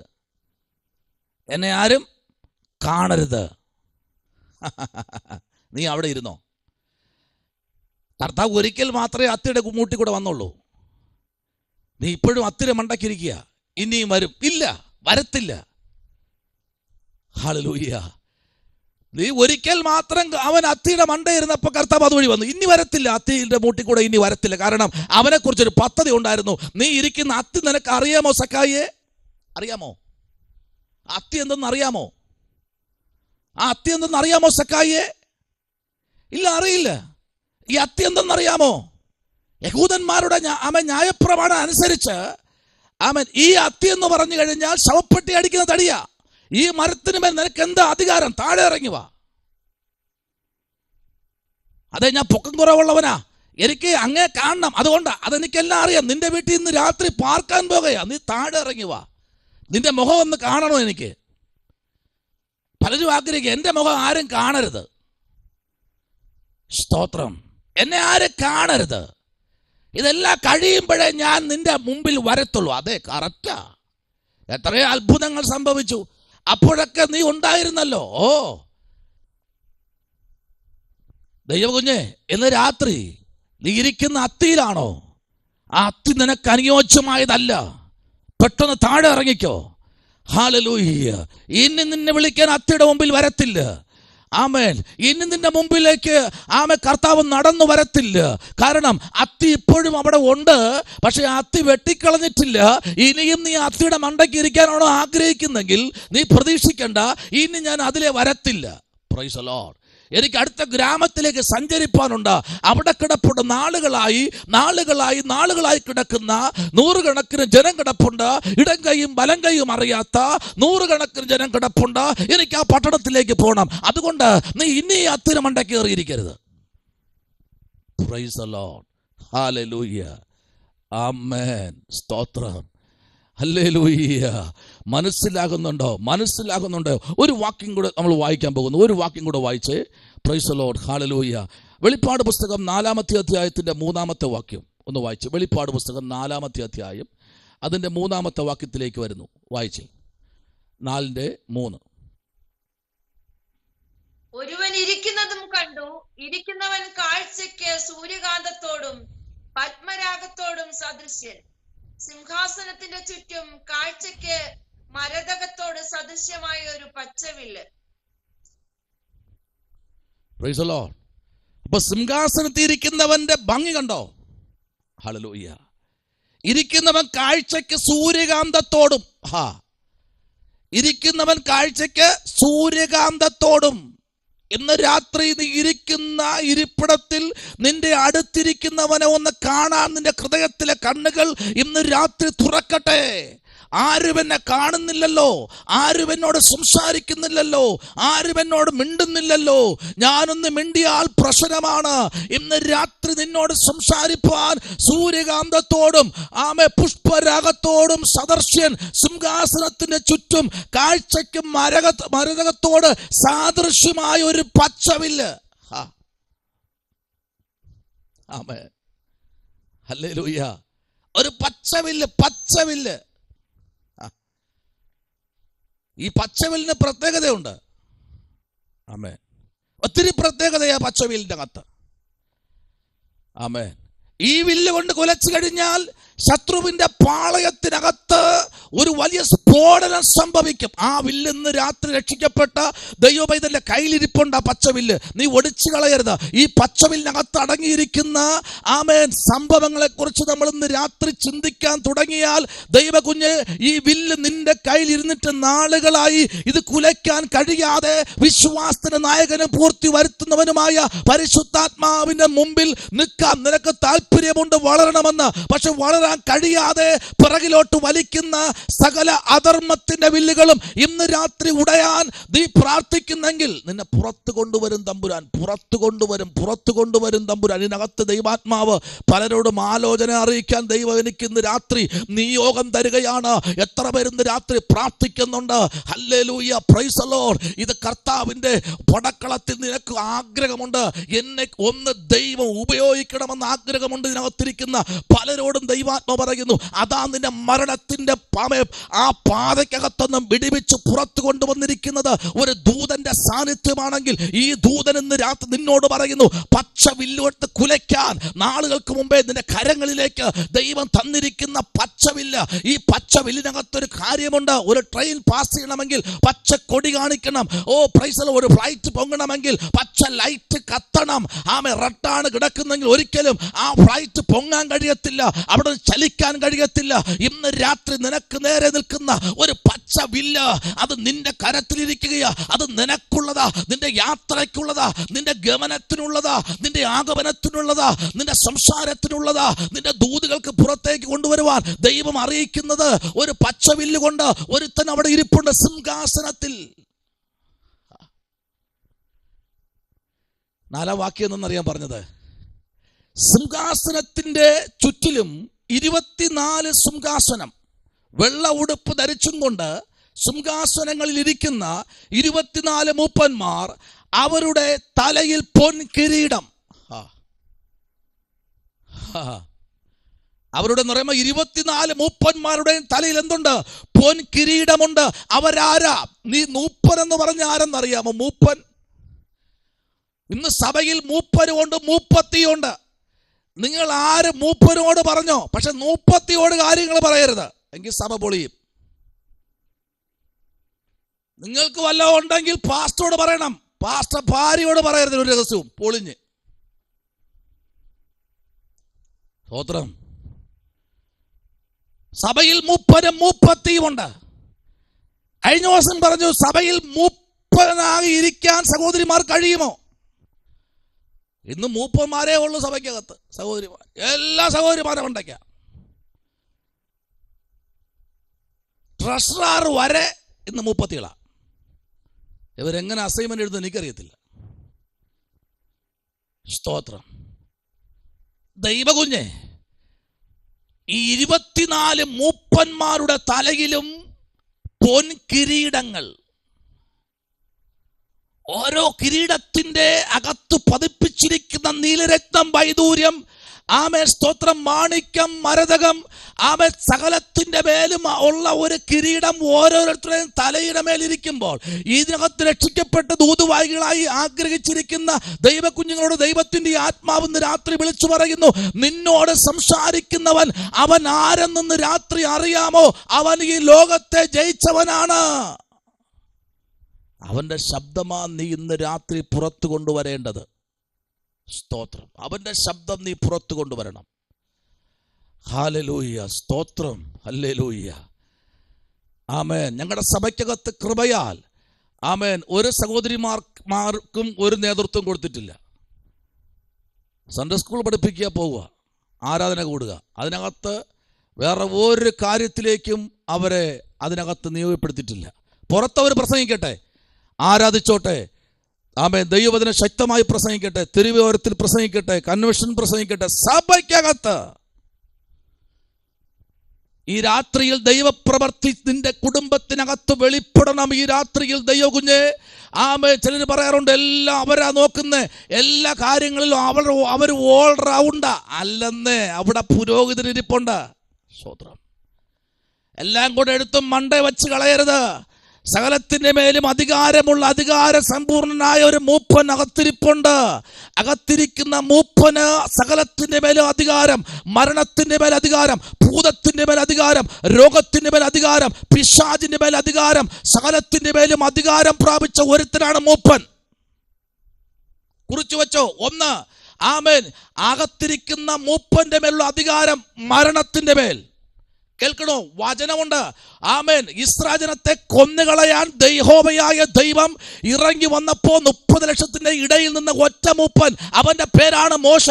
S1: എന്നെ ആരും കാണരുത്. നീ അവിടെ ഇരുന്നോ. കർത്താവ് ഒരിക്കൽ മാത്രമേ അത്തിയുടെ മൂട്ടി കൂടെ വന്നുള്ളൂ. നീ ഇപ്പോഴും അത്തിയുടെ മണ്ടക്കിരിക്കുക. ഇനിയും വരും? ഇല്ല, വരത്തില്ല. ഹല്ലേലൂയ. നീ ഒരിക്കൽ മാത്രം അവൻ അത്തിയുടെ മണ്ടയിരുന്നപ്പോൾ കർത്താവ് അതുവഴി വന്നു. ഇനി വരത്തില്ല, അത്തിയുടെ മൂട്ടി കൂടെ ഇനി വരത്തില്ല. കാരണം അവനെ കുറിച്ചൊരു പദ്ധതി ഉണ്ടായിരുന്നു. നീ ഇരിക്കുന്ന അത്തി നിനക്ക് അറിയാമോ സക്കായിയെ? അറിയാമോ? അത്തി എന്തെന്ന് അറിയാമോ? ആ അത്തി എന്തെന്ന് അറിയാമോ സക്കായിയെ? ഇല്ല, അറിയില്ല. ഈ അത്തി എന്തെന്നറിയാമോ? യഹൂദന്മാരുടെ അവൻ ന്യായപ്രമാണം അനുസരിച്ച് അവൻ ഈ അത്തി എന്ന് പറഞ്ഞു കഴിഞ്ഞാൽ ശവപ്പെട്ടി അടിക്കുന്ന തടിയാ. ഈ മരത്തിന് മേൽ നിനക്ക് എന്താ അധികാരം? താഴെ ഇറങ്ങി വാ. അതെ, ഞാൻ പൊക്കം കുറവുള്ളവനാ, എനിക്ക് അങ്ങേ കാണണം. അതുകൊണ്ട് അതെനിക്കെല്ലാം അറിയാം. നിന്റെ വീട്ടിൽ ഇന്ന് രാത്രി പാർക്കാൻ പോകുകയാ. നീ താഴെ ഇറങ്ങി വാ, നിന്റെ മുഖം ഒന്ന് കാണണോ എനിക്ക്. പലരും ആഗ്രഹിക്കുക എൻ്റെ മുഖം ആരും കാണരുത്. സ്തോത്രം. എന്നെ ആരും കാണരുത്. ഇതെല്ലാം കഴിയുമ്പോഴേ ഞാൻ നിന്റെ മുമ്പിൽ വരത്തുള്ളൂ. അതെ, കറക്റ്റാ. എത്രയോ അത്ഭുതങ്ങൾ സംഭവിച്ചു. അപ്പോഴൊക്കെ നീ ഉണ്ടായിരുന്നല്ലോ. ഓ ദൈവകുഞ്ഞെ, ഇന്ന് രാത്രി നീ ഇരിക്കുന്ന അത്തിയിലാണോ? ആ അത്തി നിനക്ക് അനുയോജ്യമായതല്ല. പെട്ടെന്ന് താഴെ ഇറങ്ങിക്കോ. ഹല്ലേലൂയ. ഇനി നിന്നെ വിളിക്കാൻ അത്തിയുടെ മുമ്പിൽ വരത്തില്ല. ആമേൻ. ഇനി നിന്റെ മുമ്പിലേക്ക് കർത്താവ് നടന്നു വരത്തില്ല. കാരണം അത്തി ഇപ്പോഴും അവിടെ ഉണ്ട്. പക്ഷെ അത്തി വെട്ടിക്കളഞ്ഞിട്ടില്ല. ഇനിയും നീ അത്തിയുടെ മണ്ടയ്ക്ക് ഇരിക്കാനാണോ ആഗ്രഹിക്കുന്നെങ്കിൽ നീ പ്രതീക്ഷിക്കണ്ട, ഇനി ഞാൻ അതിലെ വരത്തില്ല. Price the Lord. എനിക്ക് അടുത്ത ഗ്രാമത്തിലേക്ക് സഞ്ചരിപ്പാനുണ്ട്. അവിടെ കിടപ്പുണ്ട് നാളുകളായി കിടക്കുന്ന നൂറുകണക്കിന് ജനം കിടപ്പുണ്ട്. ഇടം കൈയും വലം കൈയും അറിയാത്ത നൂറുകണക്കിന് ജനം കിടപ്പുണ്ട്. എനിക്ക് ആ പട്ടണത്തിലേക്ക് പോകണം. അതുകൊണ്ട് നീ ഇനി അത്തിര മണ്ട കയറിയിരിക്കരുത്. Praise the Lord. ഹല്ലേലൂയ. ആമേൻ. സ്തോത്രം. ഹല്ലേലൂയ. മനസ്സിലാകുന്നുണ്ടോ? ഒരു വാക്യം കൂടെ നമ്മൾ വായിക്കാൻ പോകുന്നു. ഒരു വാക്യം കൂടെ വായിച്ചേ. Price the Lord. ഹല്ലേലൂയ. വെളിപ്പാട് പുസ്തകം 4-ാമത്തെ അധ്യായത്തിന്റെ 3-ാമത്തെ വാക്യം ഒന്ന് വായിച്ചു. വെളിപ്പാട് പുസ്തകം 4-ാമത്തെ അധ്യായം അതിന്റെ 3-ാമത്തെ വാക്യത്തിലേക്ക് വരുന്നു. വായിച്ചേ. 4:3.
S2: ഒരുവൻ ഇരിക്കുന്നതും കണ്ടു. ഇരിക്കുന്നവൻ കാഴ്ചയ്ക്ക് സൂര്യകാന്തത്തോടും പത്മരാഗത്തോടും സദൃശ്യൻ. സിംഹാസനത്തിന്റെ ചുറ്റും കാഴ്ചയ്ക്ക് മരതകത്തോട് സദൃശ്യമായ ഒരു പച്ചവില്ല്.
S1: Price the Lord. അപ്പൊ സിംഹാസനത്തിൽ ഇരിക്കുന്നവന്റെ ഭംഗി കണ്ടോ? ഹല്ലേലൂയ. ഇരിക്കുന്നവൻ കാഴ്ചയ്ക്ക് സൂര്യകാന്തത്തോടും. ഇരിക്കുന്നവൻ കാഴ്ചയ്ക്ക് സൂര്യകാന്തത്തോടും. ഇന്ന് രാത്രി നീ ഇരിക്കുന്ന ഇരിപ്പിടത്തിൽ നിന്റെ അടുത്തിരിക്കുന്നവനെ ഒന്ന് കാണാൻ നിന്റെ ഹൃദയത്തിലെ കണ്ണുകൾ ഇന്ന് രാത്രി തുറക്കട്ടെ. ആരും എന്നെ കാണുന്നില്ലല്ലോ, ആരും എന്നോട് സംസാരിക്കുന്നില്ലല്ലോ, ആരും എന്നോട് മിണ്ടുന്നില്ലല്ലോ. ഞാനൊന്ന് മിണ്ടിയാൽ പ്രശ്നമാണ്. ഇന്ന് രാത്രി നിന്നോട് സംസാരിപ്പാൻ സൂര്യകാന്തത്തോടും പുഷ്പരാഗത്തോടും സദൃശ്യൻ, സിംഹാസനത്തിന്റെ ചുറ്റും കാഴ്ചയ്ക്കും മരതകത്തോട് സാദൃശ്യമായ ഒരു പച്ചവില്ല്. ആമേൻ. ഹല്ലേലൂയ. ഒരു പച്ചവില്ല്. ഈ പച്ചവില്ലിന് പ്രത്യേകതയുണ്ട്. ആമേൻ. ഒത്തിരി പ്രത്യേകതയാ പച്ചവില്ലിന്റെ അകത്ത്. ആമേൻ. ഈ വില്ല് കൊണ്ട് കുലച്ചു കഴിഞ്ഞാൽ ശത്രുവിന്റെ പാളയത്തിനകത്ത് ഒരു വലിയ സ്ഫോടനം സംഭവിക്കും. ആ വില്ല് ഇന്ന് രാത്രി രക്ഷിക്കപ്പെട്ട ദൈവപൈതന്റെ കയ്യിലിരിപ്പുണ്ട്. ആ പച്ചവില്ല് നീ ഒടിച്ചു കളയരുത്. ഈ പച്ചവില്ലിനകത്ത് അടങ്ങിയിരിക്കുന്ന സംഭവങ്ങളെ കുറിച്ച് നമ്മൾ ഇന്ന് രാത്രി ചിന്തിക്കാൻ തുടങ്ങിയാൽ ദൈവകുഞ്ഞ്, ഈ വില്ല് നിന്റെ കയ്യിലിരുന്നിട്ട് നാളുകളായി ഇത് കുലയ്ക്കാൻ കഴിയാതെ വിശ്വാസത്തിന്റെ നായകനും പൂർത്തി വരുത്തുന്നവനുമായ പരിശുദ്ധാത്മാവിന്റെ മുമ്പിൽ നിൽക്കാൻ നിനക്ക് താല്പര്യമുണ്ട്, വളരണമെന്ന്. പക്ഷെ വളരാൻ കഴിയാതെ പിറകിലോട്ട് വലിക്കുന്ന സകല അധർമ്മത്തിന്റെ വില്ലുകളും ഇന്ന് രാത്രി ഉടയാൻ നീ പ്രാർത്ഥിക്കുന്നെങ്കിൽ നിന്നെ പുറത്തു കൊണ്ടുവരും തമ്പുരാൻ. ഇതിനകത്ത് ദൈവാത്മാവ് പലരോടും ആലോചന അറിയിക്കാൻ ദൈവം എനിക്ക് ഇന്ന് രാത്രി നിയോഗം തരികയാണ്. എത്ര പേരിന്ന് രാത്രി പ്രാർത്ഥിക്കുന്നുണ്ട്? ഹല്ലേലൂയ. Praise the Lord. ഇത് കർത്താവിന്റെ പടക്കളത്തിൽ നിനക്ക് ആഗ്രഹമുണ്ട്. എന്നെ ഒന്ന് ദൈവം ഉപയോഗിക്കണമെന്ന് ആഗ്രഹമുണ്ട്. ഇതിനകത്തിരിക്കുന്ന പലരോടും ദൈവാത്മാവ് പറയുന്നു, അതാ നിന്റെ മരണത്തിന്റെ ആ പാതയ്ക്കകത്തൊന്നും വിടിവിച്ച് പുറത്തു കൊണ്ടുവന്നിരിക്കുന്നത് ഒരു ദൂതന്റെ സാന്നിധ്യമാണെങ്കിൽ ഈ ദൂതൻ ഇന്ന് രാത്രി നിന്നോട് പറയുന്നു, പച്ച വില്ലുകൊടുത്ത് കുലയ്ക്കാൻ നാളുകൾക്ക് മുമ്പേ നിന്റെ കരങ്ങളിലേക്ക് ദൈവം തന്നിരിക്കുന്ന പച്ചവില്ല്. ഈ പച്ചവില്ലിനകത്തൊരു കാര്യമുണ്ട്. ഒരു ട്രെയിൻ പാസ് ചെയ്യണമെങ്കിൽ പച്ച കൊടി കാണിക്കണം. പ്രൈസ്, ഒരു ഫ്ലൈറ്റ് പൊങ്ങണമെങ്കിൽ പച്ച ലൈറ്റ് കത്തണം. റെഡാണ് കിടക്കുന്നെങ്കിൽ ഒരിക്കലും ആ ഫ്ലൈറ്റ് പൊങ്ങാൻ കഴിയത്തില്ല, അവിടെ ചലിക്കാൻ കഴിയത്തില്ല. ഇന്ന് രാത്രി നിനക്ക് നേരെ നിൽക്കുന്ന ഒരു പച്ച വില്ല്, അത് നിന്റെ കരത്തിലിരിക്കുകയാ. അത് നിനക്കുള്ളതാ, നിന്റെ യാത്രയ്ക്കുള്ളതാ, നിന്റെ ഗമനത്തിനുള്ളതാ, നിന്റെ ആഗമനത്തിനുള്ളതാ, നിന്റെ സംസാരത്തിനുള്ളതാ. നിന്റെ ദൂതുകൾക്ക് പുറത്തേക്ക് കൊണ്ടുവരുവാൻ ദൈവം അറിയിക്കുന്നത് ഒരു പച്ച വില്ല് കൊണ്ട് ഒരുത്തൻ അവിടെ ഇരിപ്പുണ്ട് സിംഹാസനത്തിൽ. 4 വാക്യം എന്നറിയാൻ പറഞ്ഞത്. സിംഹാസനത്തിന്റെ ചുറ്റിലും 24 സിംഹാസനം, വെള്ള ഉടുപ്പ് ധരിച്ചും കൊണ്ട് സിംഹാസനങ്ങളിൽ ഇരിക്കുന്ന 24 മൂപ്പന്മാർ, അവരുടെ തലയിൽ പൊൻകിരീടം. അവരുടെ എന്ന് പറയുമ്പോൾ 24 മൂപ്പന്മാരുടെയും തലയിൽ എന്തുണ്ട്? പൊൻകിരീടമുണ്ട്. അവരാരാ? നീ മൂപ്പൻ എന്ന് പറഞ്ഞ ആരെന്നറിയാമോ? മൂപ്പൻ. ഇന്ന് സഭയിൽ മൂപ്പനുമുണ്ട്, മൂപ്പത്തിയുണ്ട്. നിങ്ങൾ ആര് മൂപ്പനോട് പറഞ്ഞോ, പക്ഷെ മൂപ്പത്തിയോട് കാര്യങ്ങൾ പറയരുത്, എങ്കിൽ സഭ പൊളിയും. നിങ്ങൾക്ക് വല്ലതും ഉണ്ടെങ്കിൽ പാസ്റ്ററോട് പറയണം, പാസ്റ്റർ ഭാര്യയോട് പറയരുത് ഒരു രഹസ്യവും, പൊളിഞ്ഞ്. സ്തോത്രം. സഭയിൽ മൂപ്പനും മൂപ്പത്തിയുമുണ്ട്. കഴിഞ്ഞ ദിവസം പറഞ്ഞു, സഭയിൽ മൂപ്പനായി ഇരിക്കാൻ സഹോദരിമാർ കഴിയുമോ? ഇന്ന് മൂപ്പന്മാരേ ഉള്ളൂ സഭയ്ക്കകത്ത്. സഹോദരിമാർ, എല്ലാ സഹോദരിമാരും ഉണ്ടയ്ക്ക. ട്രഷറർ വരെ ഇന്ന് മൂപ്പത്തികളാണ്. ഇവരെങ്ങനെ അസൈൻമെന്റ് എഴുതുന്നത് എനിക്കറിയത്തില്ല. സ്തോത്രം. ദൈവകുഞ്ഞെ, ഈ 24 മൂപ്പന്മാരുടെ തലയിലും പൊൻകിരീടങ്ങൾ. ഓരോ കിരീടത്തിന്റെ അകത്ത് പതിപ്പിച്ചിരിക്കുന്ന നീലരത്നം, വൈദൂര്യം, ആമേൻ സ്തോത്രം, മാണിക്യം, മരതകം, ആമേൻ സകലത്തിന്റെ മേലും ഉള്ള ഒരു കിരീടം ഓരോരുത്തരുടെയും തലയുടെ മേലിരിക്കുമ്പോൾ ഇതിനകത്ത് രക്ഷിക്കപ്പെട്ട് ദൂതുവായികളായി ആഗ്രഹിച്ചിരിക്കുന്ന ദൈവകുഞ്ഞുങ്ങളോട് ദൈവത്തിന്റെ ആത്മാവ് ഇന്ന് രാത്രി വിളിച്ചു പറയുന്നു, നിന്നോട് സംസാരിക്കുന്നവൻ അവൻ ആരെന്ന് രാത്രി അറിയാമോ? അവൻ ഈ ലോകത്തെ ജയിച്ചവനാണ്. അവന്റെ ശബ്ദമാ നീ ഇന്ന് രാത്രി പുറത്തു കൊണ്ടുവരേണ്ടത്. സ്തോത്രം. അവന്റെ ശബ്ദം നീ പുറത്തു കൊണ്ടുവരണം. ഹല്ലേലൂയ. സ്തോത്രം. ഹല്ലേലൂയ. ആമേൻ. ഞങ്ങളുടെ സഭയ്ക്കകത്ത് കൃപയാൽ ആമേൻ ഒരു സഹോദരിമാർക്കും ഒരു നേതൃത്വം കൊടുത്തിട്ടില്ല. സൺഡേ സ്കൂൾ പഠിപ്പിക്കുക, പോവുക, ആരാധന കൂടുക, അതിനകത്ത് വേറെ ഒരു കാര്യത്തിലേക്കും അവരെ അതിനകത്ത് നിയോഗപ്പെടുത്തിയിട്ടില്ല. പുറത്തവർ പ്രസംഗിക്കട്ടെ, ആരാധിച്ചോട്ടെ, ആമേൻ, ദൈവവചനം ശക്തമായി പ്രസംഗിക്കട്ടെ, തിരുവോരത്തിൽ പ്രസംഗിക്കട്ടെ, കൺവെൻഷൻ പ്രസംഗിക്കട്ടെ. സഭയ്ക്കകത്ത് ഈ രാത്രിയിൽ ദൈവപ്രവർത്തി നിന്റെ കുടുംബത്തിനകത്ത് വെളിപ്പെടണം. ഈ രാത്രിയിൽ ദൈവകുഞ്ഞെ, ആമേൻ. ചിലർ പറയാറുണ്ട്, എല്ലാം അവരാ നോക്കുന്നേ, എല്ലാ കാര്യങ്ങളിലും അവർ ഓൾ റൗണ്ടാ. അല്ലെന്നേ, അവിടെ പുരോഹിതരിപ്പുണ്ട്. സ്തോത്രം. എല്ലാം കൂടെ എടുത്തും മണ്ടേ വച്ച് കളയരുത്. സകലത്തിന്റെ മേലും അധികാരമുള്ള അധികാര സമ്പൂർണനായ ഒരു മൂപ്പൻ അകത്തിരിപ്പുണ്ട്. അകത്തിരിക്കുന്ന മൂപ്പന് സകലത്തിന്റെ മേലും അധികാരം, മരണത്തിന്റെ മേൽ അധികാരം, ഭൂതത്തിന്റെ മേൽ അധികാരം, രോഗത്തിന്റെ മേൽ അധികാരം, പിശാചിന്റെ മേൽ അധികാരം, സകലത്തിന്റെ മേലും അധികാരം പ്രാപിച്ച ഒരുത്തനാണ് മൂപ്പൻ. കുറിച്ചു വെച്ചോ. ഒന്ന്, ആമേൻ, അകത്തിരിക്കുന്ന മൂപ്പന്റെ മേലുള്ള അധികാരം മരണത്തിന്റെ മേൽ. കേൾക്കണോ? വചനമുണ്ട്. ആമേൻ. ഇസ്രായേൽ ജനത്തെ കൊന്നുകളയാൻ യഹോവയായ ദൈവം ഇറങ്ങി വന്നപ്പോ 30 ലക്ഷത്തിന്റെ ഇടയിൽ നിന്ന് ഒറ്റ മൂപ്പൻ, അവന്റെ പേരാണ് മോശ.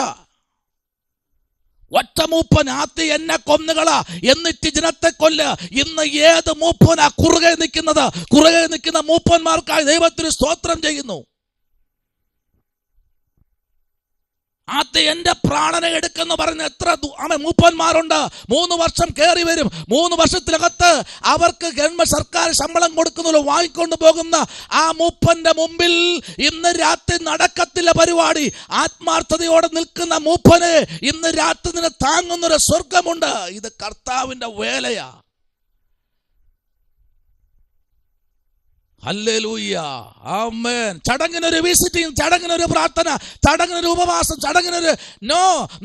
S1: ഒറ്റ മൂപ്പൻ. ആദ്യം എന്നെ കൊന്നുകള, എന്നിട്ട് ജനത്തെ കൊല്ല. ഇന്ന് ഏത് മൂപ്പനാ കുറുകെ നിൽക്കുന്നത്? കുറുകെ നിൽക്കുന്ന മൂപ്പന്മാർക്കായി ദൈവത്തിന് സ്തോത്രം ചെയ്യുന്നു. ആദ്യം എന്റെ പ്രാണനെ എടുക്കെന്ന് പറഞ്ഞ എത്ര മൂപ്പന്മാരുണ്ട്. 3 വർഷം കയറി വരും. 3 വർഷത്തിനകത്ത് അവർക്ക് ഗവൺമെന്റ് സർക്കാർ ശമ്പളം കൊടുക്കുന്നല്ലോ, വാങ്ങിക്കൊണ്ട് പോകുന്ന ആ മൂപ്പന്റെ മുമ്പിൽ ഇന്ന് രാത്രി നടക്കത്തില്ല പരിപാടി. ആത്മാർത്ഥതയോടെ നിൽക്കുന്ന മൂപ്പന് ഇന്ന് രാത്രി നിന്ന് താങ്ങുന്നൊരു സ്വർഗമുണ്ട്. ഇത് കർത്താവിന്റെ വേലയാ. ഹല്ലേലൂയ. ആമേൻ. ചടങ്ങിനൊരു വിസിറ്റിംഗ്, ചടങ്ങിനൊരു പ്രാർത്ഥന, ചടങ്ങിനൊരു ഉപവാസം, ചടങ്ങിനൊരു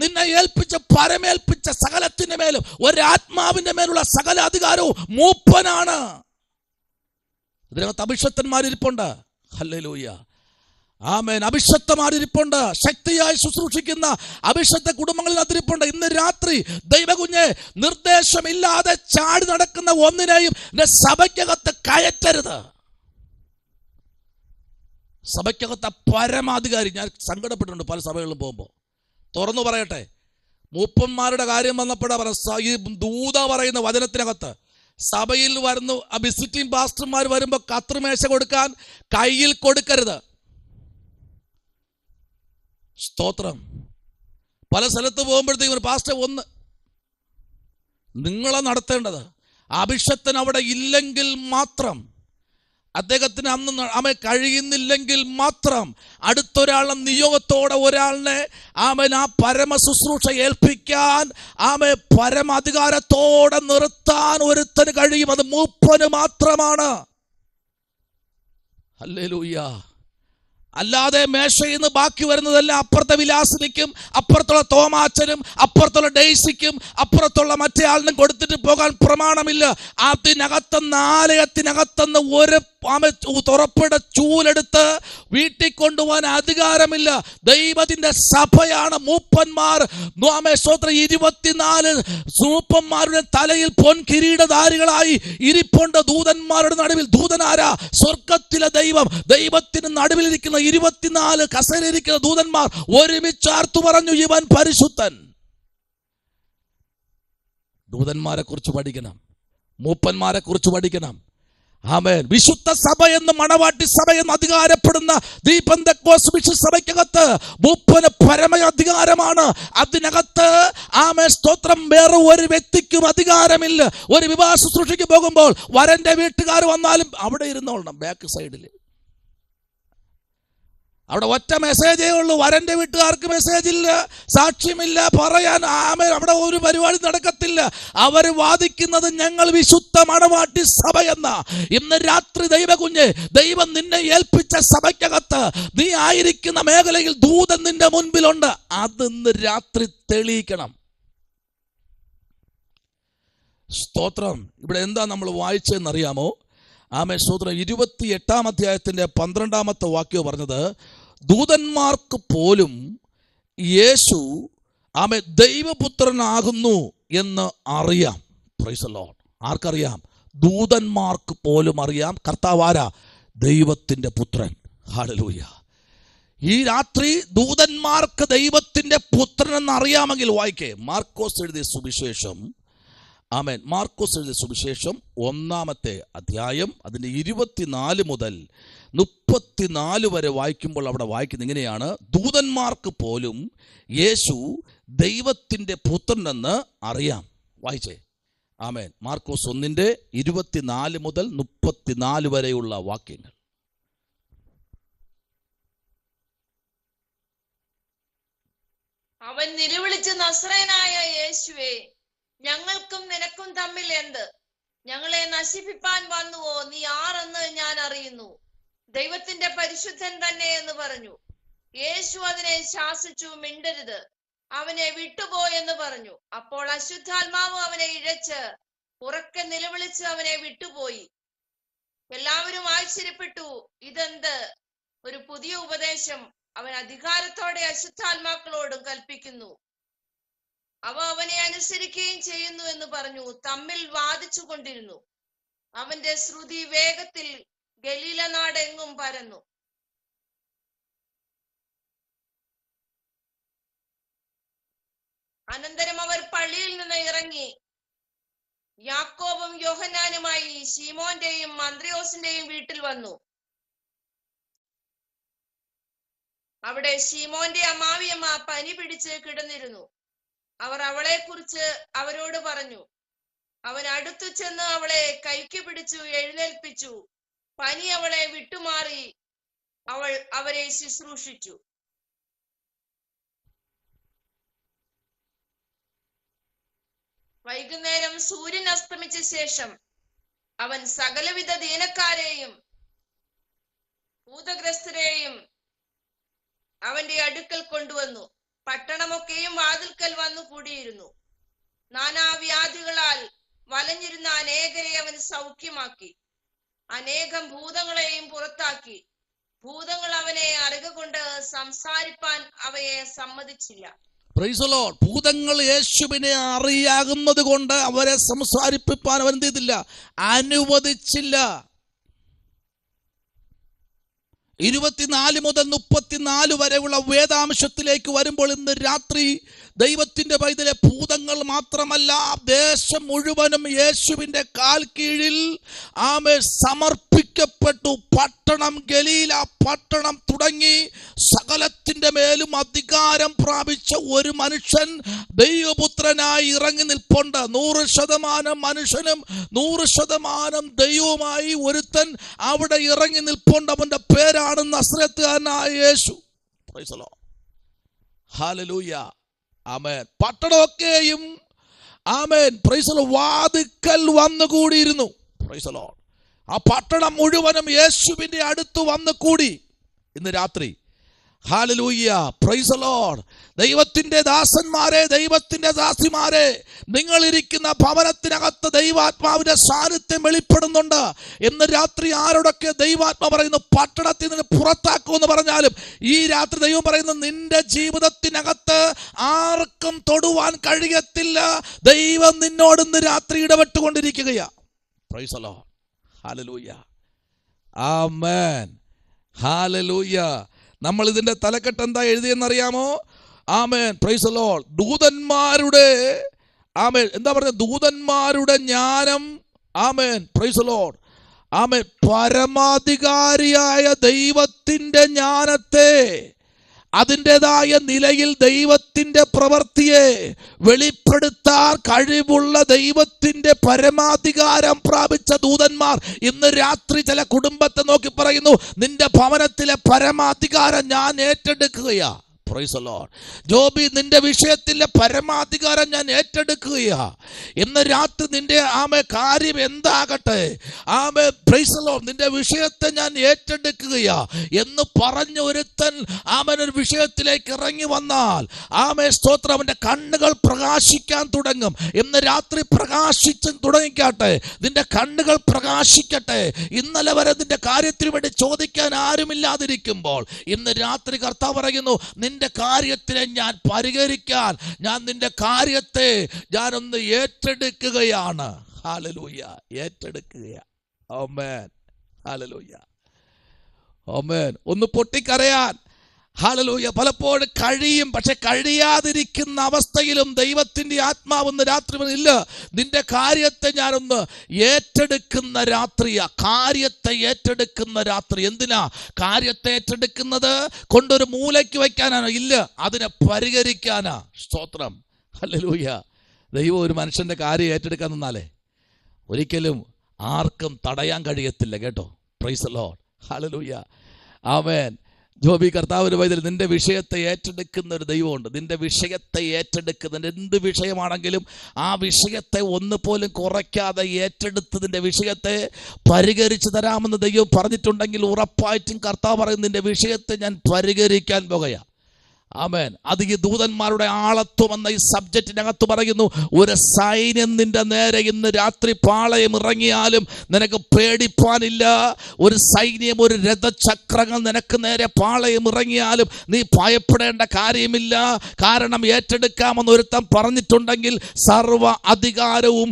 S1: നിന്നെ ഏൽപ്പിച്ച പരമേൽപ്പിച്ച സകലത്തിന്റെ മേലും ഒരു ആത്മാവിന്റെ മേലുള്ള സകല അധികാരവും മൂപ്പനാണ്. ഇതിനകത്ത് അഭിഷക്തന്മാരിരിപ്പുണ്ട്. ഹല്ലേലൂയ. ആമേൻ. അഭിഷക്തമാരിരിപ്പുണ്ട്. ശക്തിയായി ശുശ്രൂഷിക്കുന്ന അഭിഷക്ത കുടുംബങ്ങളിൽ അതിരിപ്പുണ്ട്. ഇന്ന് രാത്രി ദൈവകുഞ്ഞെ, നിർദ്ദേശമില്ലാതെ ചാടി നടക്കുന്ന ഒന്നിനെയും സഭയ്ക്കകത്ത് കയറ്റരുത്. സഭയ്ക്കകത്ത് പരമാധികാരി, ഞാൻ സങ്കടപ്പെട്ടിട്ടുണ്ട് പല സഭകളിലും പോകുമ്പോൾ. തുറന്നു പറയട്ടെ, മൂപ്പന്മാരുടെ കാര്യം വന്നപ്പോഴാണ് ഈ ദൂത പറയുന്ന വചനത്തിനകത്ത് സഭയിൽ വരുന്നു. ആ വിസിറ്റിംഗ് പാസ്റ്റർമാർ വരുമ്പോൾ കത്രിമേശ കൊടുക്കാൻ കയ്യിൽ കൊടുക്കരുത്. സ്തോത്രം. പല സ്ഥലത്ത് പോകുമ്പോഴത്തേക്കും പാസ്റ്റർ ഒന്ന് നിങ്ങളെ നടത്തേണ്ടത്. അഭിഷക്തൻ അവിടെ ഇല്ലെങ്കിൽ മാത്രം, അദ്ദേഹത്തിന് അന്ന് കഴിയുന്നില്ലെങ്കിൽ മാത്രം അടുത്തൊരാളെ നിയോഗത്തോടെ ഒരാളിനെ ആ പരമ ശുശ്രൂഷ ഏൽപ്പിക്കാൻ പരമാധികാരത്തോടെ നിർത്താൻ ഒരുത്തന് കഴിയും. അത് മൂപ്പന് മാത്രമാണ്. ഹല്ലേലൂയ. അല്ലാതെ മേശയിൽ നിന്ന് ബാക്കി വരുന്നതെല്ലാം അപ്പുറത്തെ വിലാസിനിക്കും അപ്പുറത്തുള്ള തോമാച്ചനും അപ്പുറത്തുള്ള ഡെയ്സിക്കും അപ്പുറത്തുള്ള മറ്റേ ആളിനും കൊടുത്തിട്ട് പോകാൻ പ്രമാണമില്ല. അതിനകത്തുനിന്ന് ആലയത്തിനകത്തുനിന്ന് ഒരു തുറപ്പിടെ ചൂലെടുത്ത് വീട്ടിൽ കൊണ്ടുപോകാൻ അധികാരമില്ല. ദൈവത്തിന്റെ സഭയാണ് മൂപ്പന്മാർ. 24 മൂപ്പന്മാരുടെ തലയിൽ പൊൻകിരീടധാരികളായി ഇരിപ്പുണ്ട്. ദൂതന്മാരുടെ നടുവിൽ ദൂതനാരാ? സ്വർഗത്തിലെ ദൈവം. ദൈവത്തിന് നടുവിലിരിക്കുന്ന 24 കസേരയിരിക്കുന്ന ദൂതന്മാർ ഒരുമിച്ച് ആർത്തു പറഞ്ഞു, ഇവൻ പരിശുദ്ധൻ. ദൂതന്മാരെ കുറിച്ച് പഠിക്കണം, മൂപ്പന്മാരെ കുറിച്ച് പഠിക്കണം. ആമേൻ. വിശുദ്ധ സഭ എന്ന് മണവാട്ടി സഭ എന്ന് അധികാരപ്പെടുന്ന ദീപന്തക്കോസ് സഭയ്ക്കകത്ത് മൂപ്പന് പരമ അധികാരമാണ്. അതിനകത്ത് ആമേൻ സ്തോത്രം വേറെ ഒരു വ്യക്തിക്കും അധികാരമില്ല. ഒരു വിവാഹ ശുശ്രൂഷയ്ക്ക് പോകുമ്പോൾ വരന്റെ വീട്ടുകാർ വന്നാലും അവിടെ ഇരുന്നോളണം, ബാക്ക് സൈഡിൽ. അവിടെ ഒറ്റ മെസ്സേജേ ഉള്ളൂ. വരന്റെ വീട്ടുകാർക്ക് മെസ്സേജ് ഇല്ല, സാക്ഷ്യമില്ല പറയാൻ. ആമേൻ. അവിടെ ഒരു പരിപാടി നടക്കത്തില്ല. അവർ വാദിക്കുന്നത് ഞങ്ങൾ വിശുദ്ധ മണവാട്ടി സഭ എന്ന. ഇന്ന് രാത്രി ദൈവകുഞ്ഞ്, ദൈവം നിന്നെ ഏൽപ്പിച്ച സഭയ്ക്കകത്ത് നീ ആയിരിക്കുന്ന മേഖലയിൽ ദൂതൻ നിന്റെ മുൻപിലുണ്ട്. അത് ഇന്ന് രാത്രി തെളിയിക്കണം. സ്തോത്രം. ഇവിടെ എന്താ നമ്മൾ വായിച്ചതെന്നറിയാമോ? ആമേൻ. സ്തോത്രം. 28-ാം അധ്യായത്തിന്റെ 12-ാമത്തെ വാക്യം പറഞ്ഞത്, ദൂതന്മാർക്ക് പോലും യേശു ആമേൻ ദൈവപുത്രനാകുന്നു എന്ന് അറിയാം. Price the Lord. ആർക്കറിയാം? ദൂതന്മാർക്ക് പോലും അറിയാം. കർത്താവ് ആരാ? ദൈവത്തിന്റെ പുത്രൻ. ഹല്ലേലൂയ. ഈ രാത്രി ദൂതന്മാർക്ക് ദൈവത്തിന്റെ പുത്രൻ എന്ന് അറിയാമെങ്കിൽ വായിക്കേ മാർക്കോസ് എഴുതിയ സുവിശേഷം. ആമേൻ. മാർക്കോസ് എഴുതിയ സുവിശേഷം 1-ാമത്തെ അധ്യായം അതിൻ്റെ 24 മുതൽ 34 വരെ വായിക്കുമ്പോൾ അവിടെ വായിക്കുന്നത് ഇങ്ങനെയാണ്: ദൂതന്മാർക്ക് പോലും യേശു ദൈവത്തിൻ്റെ പുത്രനെന്ന് അറിയാം. വായിച്ചേ. ആമേൻ. മാർക്കോസ് 1-ന്റെ 24 മുതൽ 34 വരെയുള്ള വാക്യങ്ങൾ.
S2: അവൻ നിലവിളിച്ച്, നസ്രയനായ യേശുവേ, ഞങ്ങൾക്കും നിനക്കും തമ്മിൽ എന്ത്? ഞങ്ങളെ നശിപ്പിപ്പാൻ വന്നുവോ? നീ ആരെന്ന് ഞാൻ അറിയുന്നു. ദൈവത്തിന്റെ പരിശുദ്ധൻ തന്നെ എന്ന് പറഞ്ഞു. യേശു അതിനെ ശാസിച്ചു, മിണ്ടരുത്, അവനെ വിട്ടുപോയെന്ന് പറഞ്ഞു. അപ്പോൾ അശുദ്ധാത്മാവ് അവനെ ഇഴച്ച് ഉറക്കെ നിലവിളിച്ച് അവനെ വിട്ടുപോയി. എല്ലാവരും ആശ്ചര്യപ്പെട്ടു. ഇതെന്ത് ഒരു പുതിയ ഉപദേശം! അവൻ അധികാരത്തോടെ അശുദ്ധാത്മാക്കളോടും കൽപ്പിക്കുന്നു, അവ അവനെ അനുസരിക്കുകയും ചെയ്യുന്നു എന്ന് പറഞ്ഞു തമ്മിൽ വാദിച്ചു കൊണ്ടിരുന്നു. അവന്റെ ശ്രുതി വേഗത്തിൽ ഗലീല നാടെങ്ങും പരന്നു. അനന്തരം അവർ പള്ളിയിൽ നിന്ന് ഇറങ്ങി യാക്കോബും യോഹന്നാനുമായി ശീമോന്റെയും അന്ത്രയോസിന്റെയും വീട്ടിൽ വന്നു. അവിടെ ശീമോന്റെ അമ്മാവിയമ്മ പനി പിടിച്ച് കിടന്നിരുന്നു. അവർ അവളെ കുറിച്ച് അവരോട് പറഞ്ഞു. അവൻ അടുത്തു ചെന്ന് അവളെ കൈക്ക് പിടിച്ചു എഴുന്നേൽപ്പിച്ചു. പനി അവളെ വിട്ടുമാറി. അവൾ അവരെ ശുശ്രൂഷിച്ചു. വൈകുന്നേരം സൂര്യൻ അസ്തമിച്ച ശേഷം അവൻ സകലവിധ ദീനക്കാരെയും ഭൂതഗ്രസ്തരെയും അവന്റെ അടുക്കൽ കൊണ്ടുവന്നു. പട്ടണമൊക്കെയും വാതിൽക്കൽ വന്നു കൂടിയിരുന്നു. നാനാവ്യാധികളാൽ വലഞ്ഞിരുന്ന അനേകരെ അവൻ സൗഖ്യമാക്കി. അനേകം ഭൂതങ്ങളെയും പുറത്താക്കി. ഭൂതങ്ങൾ അവനെ അറികൊണ്ട് സംസാരിപ്പാൻ അവയെ സമ്മതിച്ചില്ല.
S1: Praise the lord. ഭൂതങ്ങൾ യേശുവിനെ അറിയാകുന്നത് കൊണ്ട് അവരെ സംസാരിപ്പിക്കാൻ അവൻ എന്ത് ചെയ്തില്ല? അനുവദിച്ചില്ല. 24 മുതൽ 34 വരെയുള്ള വേദാംശത്തിലേക്ക് വരുമ്പോൾ ഇന്ന് രാത്രി ദൈവത്തിന്റെ പൈതലെ, ഭൂതങ്ങൾ മാത്രമല്ല, ദേശം മുഴുവനും യേശുവിന്റെ കാൽ കീഴിൽ സമർപ്പിക്കപ്പെട്ടു. പട്ടണം, ഗലീല പട്ടണം തുടങ്ങി സകലത്തിന്റെ മേലും അധികാരം പ്രാപിച്ച ഒരു മനുഷ്യൻ ദൈവപുത്രനായി ഇറങ്ങി നിൽപ്പുണ്ട്. 100% മനുഷ്യനും 100% ദൈവവുമായി ഒരുത്തൻ അവിടെ ഇറങ്ങി നിൽപ്പുണ്ട്. അവന്റെ പേരാണ് നസ്രത്തുകാരനായ യേശു. Praise the Lord. ഹല്ലേലൂയ. ആമേൻ. പട്ടണമൊക്കെയും ആമേൻ പ്രൈസ് ദി ലോർഡ് വാതിക്കൽ വന്നുകൂടിയിരുന്നു. Praise the lord. ആ പട്ടണം മുഴുവനും യേശുവിന്റെ അടുത്ത് വന്നു കൂടി ഇന്ന് രാത്രി. ഹല്ലേലൂയ. Praise the lord. ദൈവത്തിന്റെ ദാസന്മാരെ, ദൈവത്തിന്റെ ദാസിമാരെ, നിങ്ങൾ ഇരിക്കുന്ന ഭവനത്തിനകത്ത് ദൈവാത്മാവിന്റെ സാന്നിധ്യം വെളിപ്പെടുന്നുണ്ട്. ഇന്ന് രാത്രി ആരോടൊക്കെ ദൈവാത്മാ പറയുന്നു പട്ടണത്തിൽ നിന്ന് പുറത്താക്കുമെന്ന് പറഞ്ഞാലും, ഈ രാത്രി ദൈവം പറയുന്നു നിന്റെ ജീവിതത്തിനകത്ത് ആർക്കും തൊടുവാൻ കഴിയത്തില്ല. ദൈവം നിന്നോട് ഇന്ന് രാത്രി ഇടപെട്ടുകൊണ്ടിരിക്കുകയാ. Praise the Lord. ഹല്ലേലൂയ. ആമേൻ. ഹല്ലേലൂയ. നമ്മൾ ഇതിന്റെ തലക്കെട്ട് എന്താ എഴുതിയെന്നറിയാമോ? ആമേൻ. Praise the lord. ദൂതന്മാരുടെ ആമേൻ എന്താ പറയുക? ദൂതന്മാരുടെ ജ്ഞാനം. ആമേൻ. Praise the Lord. ആമേൻ. പരമാധികാരിയായ ദൈവത്തിന്റെ ജ്ഞാനത്തെ, അതിൻ്റെതായ നിലയിൽ ദൈവത്തിന്റെ പ്രവൃത്തിയെ വെളിപ്പെടുത്താൻ കഴിവുള്ള ദൈവത്തിന്റെ പരമാധികാരം പ്രാപിച്ച ദൂതന്മാർ ഇന്ന് രാത്രി ചില കുടുംബത്തെ നോക്കി പറയുന്നു, നിന്റെ ഭവനത്തിലെ പരമാധികാരം ഞാൻ ഏറ്റെടുക്കുകയാ. Praise the lord. ജോബി, നിന്റെ വിഷയത്തിലെ പരമാധികാരം ഞാൻ ഏറ്റെടുക്കുകയാ. ഇന്ന് രാത്രി നിന്റെ കാര്യം എന്താകട്ടെ, പ്രൈസ് ദി ലോർഡ്, നിന്റെ വിഷയത്തെ ഞാൻ ഏറ്റെടുക്കുകയാ എന്ന് പറഞ്ഞ ഒരുത്തൻ ഒരു വിഷയത്തിലേക്ക് ഇറങ്ങി വന്നാൽ സ്തോത്രം, അവന്റെ കണ്ണുകൾ പ്രകാശിക്കാൻ തുടങ്ങും. ഇന്ന് രാത്രി പ്രകാശിച്ച് തുടങ്ങിക്കാട്ടെ. നിന്റെ കണ്ണുകൾ പ്രകാശിക്കട്ടെ. ഇന്നലെ വരെ നിന്റെ കാര്യത്തിന് വേണ്ടി ചോദിക്കാൻ ആരുമില്ലാതിരിക്കുമ്പോൾ ഇന്ന് രാത്രി കർത്താവ് പറയുന്നു, നിന്റെ കാര്യത്തിനെ ഞാൻ പരിഹരിക്കാൻ, ഞാൻ നിന്റെ കാര്യത്തെ ഞാനൊന്ന് ഏറ്റെടുക്കുകയാണ്. ഹല്ലേലൂയ. ഏറ്റെടുക്കുകയാ. ആമേൻ. ഹല്ലേലൂയ. ആമേൻ. ഒന്ന് പൊട്ടിക്കരയാൻ. ഹല്ലേലൂയ. പലപ്പോഴും കഴിയും, പക്ഷെ കഴിയാതിരിക്കുന്ന അവസ്ഥയിലും ദൈവത്തിന്റെ ആത്മാവൊന്ന് രാത്രി ഇല്ല, നിന്റെ കാര്യത്തെ ഞാനൊന്ന് ഏറ്റെടുക്കുന്ന രാത്രിയാ. കാര്യത്തെ ഏറ്റെടുക്കുന്ന രാത്രി. എന്തിനാ കാര്യത്തെ ഏറ്റെടുക്കുന്നത്? കൊണ്ടൊരു മൂലയ്ക്ക് വയ്ക്കാനാണോ? ഇല്ല, അതിനെ പരിഹരിക്കാനാ. സ്തോത്രം. ഹല്ലേലൂയ. ദൈവം ഒരു മനുഷ്യന്റെ കാര്യം ഏറ്റെടുക്കാൻ നിന്നാലേ ഒരിക്കലും ആർക്കും തടയാൻ കഴിയത്തില്ല. കേട്ടോ. Price the Lord. ഹല്ലേലൂയ. ആമേൻ. ജോബി, കർത്താവിന്റെ വൈദ്യുതി നിന്റെ വിഷയത്തെ ഏറ്റെടുക്കുന്ന ഒരു ദൈവമുണ്ട്. നിന്റെ വിഷയത്തെ ഏറ്റെടുക്കുന്ന, എന്ത് വിഷയമാണെങ്കിലും ആ വിഷയത്തെ ഒന്നുപോലും കുറയ്ക്കാതെ ഏറ്റെടുത്ത് നിന്റെ വിഷയത്തെ പരിഹരിച്ചു തരാമെന്ന് ദൈവം പറഞ്ഞിട്ടുണ്ടെങ്കിൽ ഉറപ്പായിട്ടും കർത്താവ് പറയും, നിന്റെ വിഷയത്തെ ഞാൻ പരിഹരിക്കാൻ പോകുകയാ. ആമേൻ. അത് ഈ ദൂതന്മാരുടെ ആളത്വം എന്ന ഈ സബ്ജക്റ്റിനകത്ത് പറയുന്നു, ഒരു സൈന്യം നിന്റെ നേരെ ഇന്ന് രാത്രി പാളയം ഇറങ്ങിയാലും നിനക്ക് പേടിപ്പാനില്ല. ഒരു സൈന്യം, ഒരു രഥചക്രങ്ങൾ നിനക്ക് നേരെ പാളയം ഇറങ്ങിയാലും നീ ഭയപ്പെടേണ്ട കാര്യമില്ല. കാരണം ഏറ്റെടുക്കാമെന്ന് ഒരുത്തൻ പറഞ്ഞിട്ടുണ്ടെങ്കിൽ, സർവ അധികാരവും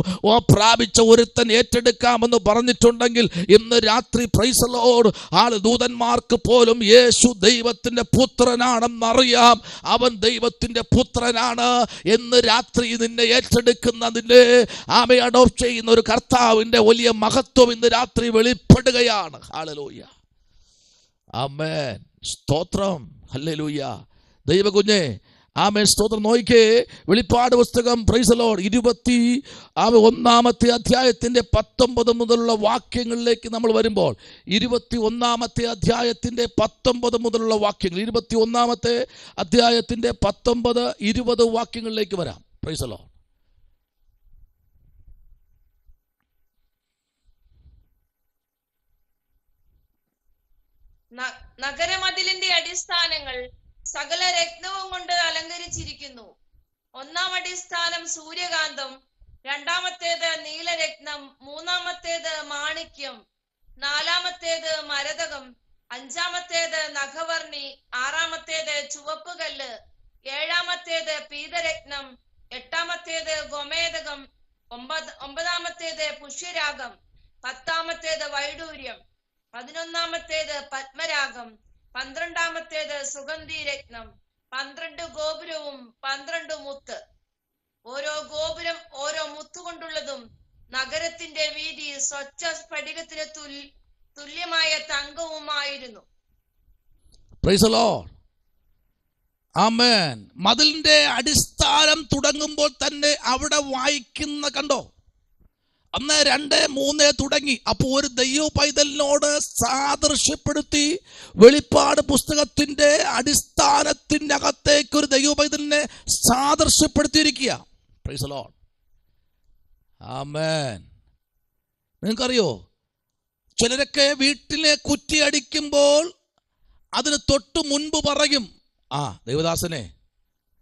S1: പ്രാപിച്ച ഒരുത്തൻ ഏറ്റെടുക്കാമെന്ന് പറഞ്ഞിട്ടുണ്ടെങ്കിൽ ഇന്ന് രാത്രി പ്രൈസ് ദി ലോർഡ്, ദൂതന്മാർക്ക് പോലും യേശു ദൈവത്തിന്റെ പുത്രനാണെന്നറിയാം. അവൻ ദൈവത്തിന്റെ പുത്രനാണ് എന്ന് രാത്രി നിന്നെ ഏറ്റെടുക്കുന്ന, നിന്നെ അഡോപ്റ്റ് ചെയ്യുന്ന ഒരു കർത്താവിന്റെ വലിയ മഹത്വം ഇന്ന് രാത്രി വെളിപ്പെടുകയാണ്. ഹല്ലേലൂയ. ആമേൻ. സ്തോത്രം. ഹല്ലേലൂയ. ദൈവകുഞ്ഞേ, ആമേൻ. സ്തോത്രം. നോക്കിക്കേ, വെളിപ്പാട് പുസ്തകം പ്രൈസ് ദി ലോർഡ് 21-ാമത്തെ അധ്യായത്തിന്റെ 19 മുതലുള്ള വാക്യങ്ങളിലേക്ക് നമ്മൾ വരുമ്പോൾ, 21-ാമത്തെ അധ്യായത്തിന്റെ 19 മുതലുള്ള വാക്യങ്ങൾ, 21-ാമത്തെ അധ്യായത്തിന്റെ 19-20 വാക്യങ്ങളിലേക്ക് വരാം. Price the Lord.
S2: നഗരമതിലിന്റെ അടിസ്ഥാനങ്ങൾ സകല രത്നവും കൊണ്ട് അലങ്കരിച്ചിരിക്കുന്നു. ഒന്നാം അടിസ്ഥാനം സൂര്യകാന്തം, രണ്ടാമത്തേത് നീലരത്നം, മൂന്നാമത്തേത് മാണിക്യം, നാലാമത്തേത് മരതകം, അഞ്ചാമത്തേത് നഖവർണി, ആറാമത്തേത് ചുവപ്പുകല്ല്, ഏഴാമത്തേത് പീതരത്നം, എട്ടാമത്തേത് ഗോമേതകം, ഒമ്പതാമത്തേത് പുഷ്യരാഗം, പത്താമത്തേത് വൈഡൂര്യം, 11-ാമത്തേത് പത്മരാഗം, 12-ാമത്തേത് സുഗന്ധി രത്നം, 12 ഗോപുരവും 12 മുത്ത്. ഓരോ ഗോപുരം ഓരോ മുത്തുകൊണ്ടുള്ളതും നഗരത്തിന്റെ വീതി സ്വച്ഛ സ്ഫടികത്തിന് തുല്യമായ തങ്കവുമായിരുന്നു.
S1: Praise the Lord. ആമേൻ. മതിലിന്റെ അടിസ്ഥാനം തുടങ്ങുമ്പോൾ തന്നെ അവിടെ വായിക്കുന്ന കണ്ടോ, 1, 2, 3 തുടങ്ങി. അപ്പോൾ ഒരു ദൈവ പൈതലിനോട് സാദൃശ്യപ്പെടുത്തി വെളിപ്പാട് പുസ്തകത്തിന്റെ അടിസ്ഥാനത്തിന്റെ അകത്തേക്ക് ഒരു ദൈവ പൈതലിനെ സാദൃശ്യപ്പെടുത്തിയിരിക്കുക. Praise the Lord. ആമേൻ. നിങ്ങൾക്കറിയോ, ചിലരൊക്കെ വീട്ടിലെ കുറ്റി അടിക്കുമ്പോൾ അതിന് തൊട്ട് മുൻപ് പറയും, ദൈവദാസനെ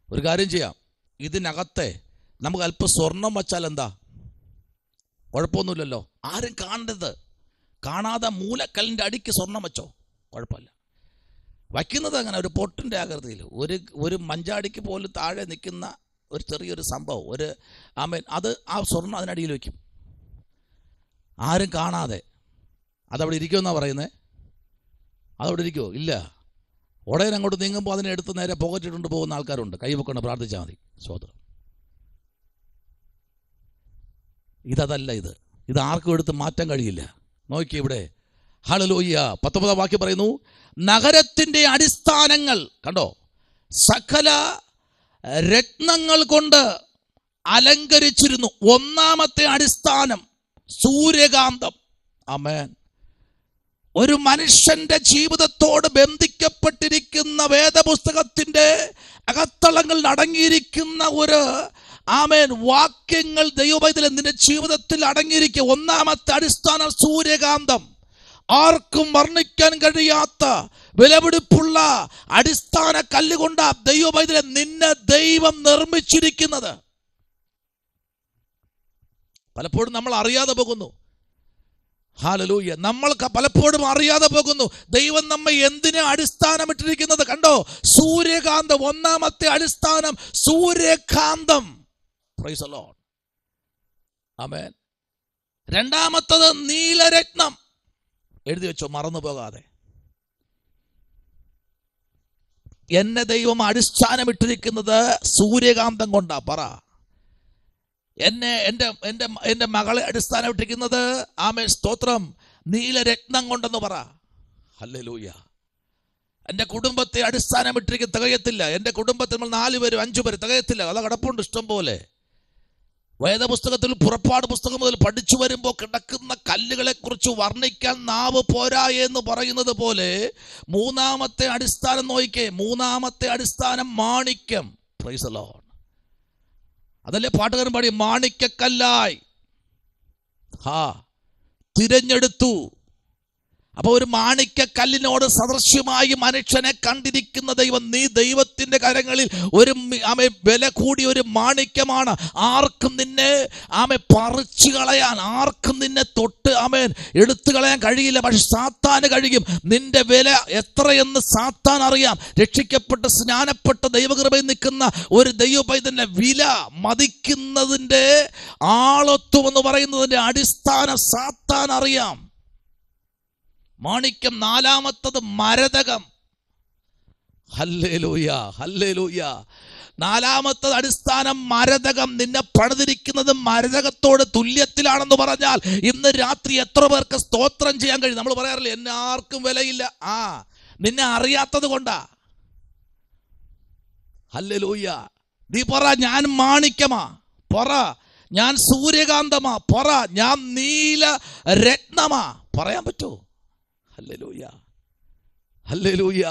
S1: ഒരു കാര്യം ചെയ്യാം, ഇതിനകത്തെ നമുക്ക് അല്പം സ്വർണം വച്ചാൽ എന്താ, കുഴപ്പമൊന്നുമില്ലല്ലോ, ആരും കാണരുത്, കാണാതെ മൂലക്കല്ലിൻ്റെ അടിക്ക് സ്വർണം വെച്ചോ, കുഴപ്പമില്ല. വയ്ക്കുന്നത് അങ്ങനെ ഒരു പൊട്ടിൻ്റെ ആകൃതിയിൽ ഒരു മഞ്ചാടിക്ക് പോലും താഴെ നിൽക്കുന്ന ഒരു ചെറിയൊരു സംഭവം, അത് ആ സ്വർണം അതിനടിയിൽ വയ്ക്കും, ആരും കാണാതെ. അതവിടെ ഇരിക്കുമെന്നാണ് പറയുന്നത്. അതവിടെ ഇരിക്കുമോ? ഇല്ല. ഉടനെ അങ്ങോട്ട് നീങ്ങുമ്പോൾ അതിനെ എടുത്ത് നേരെ പോക്കറ്റിട്ടുണ്ട് പോകുന്ന ആൾക്കാരുണ്ട്. കൈവെക്കൊണ്ട് പ്രാർത്ഥിച്ചാൽ മതി. സ്വതന്ത്രം. ഇതല്ല, ഇത് ആർക്കും എടുത്ത് മാറ്റാൻ കഴിയില്ല. നോക്കി ഇവിടെ, ഹല്ലേലൂയ. 19 വാക്യം പറയുന്നു, നഗരത്തിന്റെ അടിസ്ഥാനങ്ങൾ കണ്ടോ, സകല രത്നങ്ങൾ കൊണ്ട് അലങ്കരിച്ചിരുന്നു. ഒന്നാമത്തെ അടിസ്ഥാനം സൂര്യകാന്തം. ആമേൻ. ഒരു മനുഷ്യന്റെ ജീവിതത്തോട് ബന്ധിക്കപ്പെട്ടിരിക്കുന്ന വേദപുസ്തകത്തിന്റെ അകത്തളങ്ങളിൽ അടങ്ങിയിരിക്കുന്ന വാക്യങ്ങൾ ദൈവപൈതലേ നിന്റെ ജീവിതത്തിൽ അടങ്ങിയിരിക്കുക. ഒന്നാമത്തെ അടിസ്ഥാനം സൂര്യകാന്തം. ആർക്കും വർണ്ണിക്കാൻ കഴിയാത്ത വിലപിടിപ്പുള്ള അടിസ്ഥാന കല്ലുകൊണ്ട് ദൈവപൈതലേ നിന്നെ ദൈവം നിർമ്മിച്ചിരിക്കുന്നത്. പലപ്പോഴും നമ്മൾ അറിയാതെ പോകുന്നു. ഹല്ലേലൂയ. നമ്മൾ പലപ്പോഴും അറിയാതെ പോകുന്നു ദൈവം നമ്മെ എന്തിനാ അടിസ്ഥാനമിട്ടിരിക്കുന്നത്. കണ്ടോ, സൂര്യകാന്തം. ഒന്നാമത്തെ അടിസ്ഥാനം സൂര്യകാന്തം. Praise the Lord. ആമേൻ. രണ്ടാമത്തത് നീലരത്നം. എഴുതി വെച്ചോ, മറന്നു പോകാതെ. എന്നെ ദൈവം അടിസ്ഥാനമിട്ടിരിക്കുന്നത് സൂര്യകാന്തം കൊണ്ടാ. പറ, എൻ്റെ മകളെ അടിസ്ഥാനമിട്ടിരിക്കുന്നത് ആമേൻ സ്തോത്രം നീലരത്നം കൊണ്ടെന്ന് പറ. ഹല്ലേലൂയ. എൻ്റെ കുടുംബത്തെ അടിസ്ഥാനമിട്ടിരിക്കുന്ന തികയത്തില്ല. എൻ്റെ കുടുംബത്തിൽ നമ്മൾ 4 പേരും 5 പേര് തികയത്തില്ല. അത് കിടപ്പുണ്ട് ഇഷ്ടം പോലെ. വേദപുസ്തകത്തിൽ പുറപ്പാട് പുസ്തകം മുതൽ പഠിച്ചു വരുമ്പോൾ കിടക്കുന്ന കല്ലുകളെ കുറിച്ച് വർണ്ണിക്കാൻ നാവ് പോരാ എന്ന് പറയുന്നത് പോലെ മൂന്നാമത്തെ അടിസ്ഥാനം നോക്കിക്കേ. മൂന്നാമത്തെ അടിസ്ഥാനം മാണിക്യം. Price the Lord. അതല്ലേ പാട്ടുകാരൻ പാടി, മാണിക്കക്കല്ലായി തിരഞ്ഞെടുത്തു. അപ്പൊ ഒരു മാണിക്കക്കല്ലിനോട് സദൃശ്യമായി മനുഷ്യനെ കണ്ടിരിക്കുന്ന ദൈവം, നീ ദൈവത്തിന്റെ കരങ്ങളിൽ ഒരു വില കൂടിയ ഒരു മാണിക്യമാണ്. ആർക്കും നിന്നെ പറിച്ചു കളയാൻ, ആർക്കും നിന്നെ തൊട്ട് എടുത്തു കളയാൻ കഴിയില്ല. പക്ഷെ സാത്താന് കഴിയും. നിന്റെ വില എത്രയെന്ന് സാത്താൻ അറിയാം. രക്ഷിക്കപ്പെട്ട് സ്നാനപ്പെട്ട് ദൈവകൃപയിൽ നിൽക്കുന്ന ഒരു ദൈവപൈതന്റെ വില മതിക്കുന്നതിന്റെ ആളത്വം എന്ന് പറയുന്നതിന്റെ അടിസ്ഥാനം സാത്താൻ അറിയാം. മാണിക്യം. നാലാമത്തത് മരതകം. Hallelujah, hallelujah. നാലാമത്തത് അടിസ്ഥാനം മരതകം. നിന്നെ പണിതിരിക്കുന്നത് മരതകത്തോട് തുല്യത്തിലാണെന്ന് പറഞ്ഞാൽ ഇന്ന് രാത്രി എത്ര പേർക്ക് സ്തോത്രം ചെയ്യാൻ കഴിയും? നമ്മൾ പറയാറില്ലേ, എന്നെ ആർക്കും വിലയില്ല. നിന്നെ അറിയാത്തത് കൊണ്ടാ. ഹല്ലേലൂയ. നീ പറ, ഞാൻ മാണിക്യമാ. പറ, ഞാൻ സൂര്യകാന്തമാ. പറ, ഞാൻ നീല രത്നമാ. പറയാൻ പറ്റുമോ? Hallelujah, hallelujah.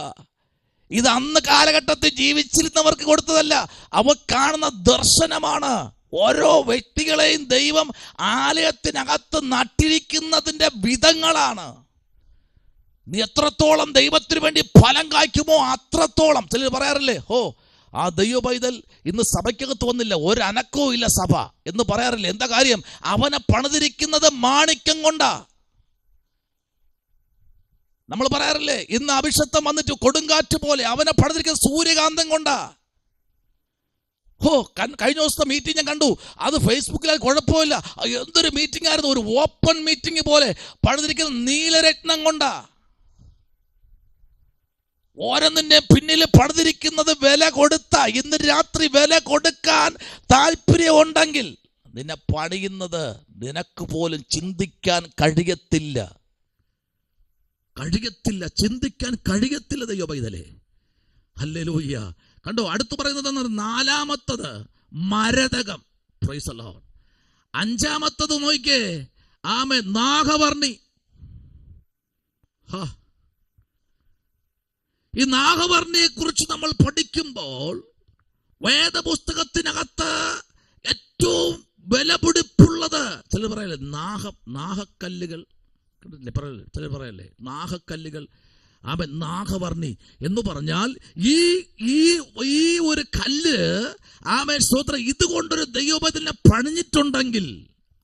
S1: ഇത് അന്ന് കാലഘട്ടത്തിൽ ജീവിച്ചിരുന്നവർക്ക് കൊടുത്തതല്ല, അവ കാണുന്ന ദർശനമാണ്. ഓരോ വ്യക്തികളെയും ദൈവം ആലയത്തിനകത്ത് നട്ടിരിക്കുന്നതിന്റെ വിധങ്ങളാണ്. നീ എത്രത്തോളം ദൈവത്തിന് വേണ്ടി ഫലം കായ്ക്കുമോ അത്രത്തോളം. ചിലർ പറയാറില്ലേ, ആ ദൈവ പൈതൽ ഇന്ന് സഭയ്ക്കകത്ത് വന്നില്ല, ഒരനക്കവും ഇല്ല സഭ എന്ന് പറയാറില്ലേ. എന്താ കാര്യം? അവനെ പണിതിരിക്കുന്നത് മാണിക്യം കൊണ്ടാ. നമ്മൾ പറയാറില്ലേ, ഇന്ന് അഭിഷക്തം വന്നിട്ട് കൊടുങ്കാറ്റ് പോലെ അവനെ പണിതിരിക്കുന്നത് സൂര്യകാന്തം കൊണ്ടാ. കഴിഞ്ഞ ദിവസത്തെ മീറ്റിംഗ് ഞാൻ കണ്ടു. അത് ഫേസ്ബുക്കിൽ കുഴപ്പമില്ല, എന്തൊരു മീറ്റിംഗ് ആയിരുന്നു. ഒരു ഓപ്പൺ മീറ്റിംഗ് പോലെ പണിതിരിക്കുന്നത് നീലരത്നം കൊണ്ടാ. ഓരോന്നിന്റെ പിന്നിൽ പണിതിരിക്കുന്നത് വില കൊടുത്ത, ഇന്ന് രാത്രി വില കൊടുക്കാൻ താല്പര്യം ഉണ്ടെങ്കിൽ നിന്നെ പണിയുന്നത് നിനക്ക് പോലും ചിന്തിക്കാൻ കഴിയത്തില്ല, ചിന്തിക്കാൻ കഴിയത്തില്ല ദൈവ പൈതലേ. ഹല്ലേലൂയ. കണ്ടോ, അടുത്ത് പറയുന്നത് നാലാമത്തത് മരതകം. Price the Lord. അഞ്ചാമത്തത് നോക്കിക്കേ, ആമേൻ, നാഗവർണി. ഈ നാഗവർണിയെ കുറിച്ച് നമ്മൾ പഠിക്കുമ്പോൾ വേദപുസ്തകത്തിനകത്ത് ഏറ്റവും വിലപിടിപ്പുള്ളത് ചിലർ പറയല്ലേ നാഗക്കല്ലുകൾ, ചിലർ പറയല്ലേ നാഗക്കല്ലുകൾ. ആമേൻ, നാഗവർണി എന്ന് പറഞ്ഞാൽ ഈ ഒരു കല്ല്, ആമേൻ സ്തോത്രം, ഇതുകൊണ്ടൊരു ദൈവത്തിനെ പണിഞ്ഞിട്ടുണ്ടെങ്കിൽ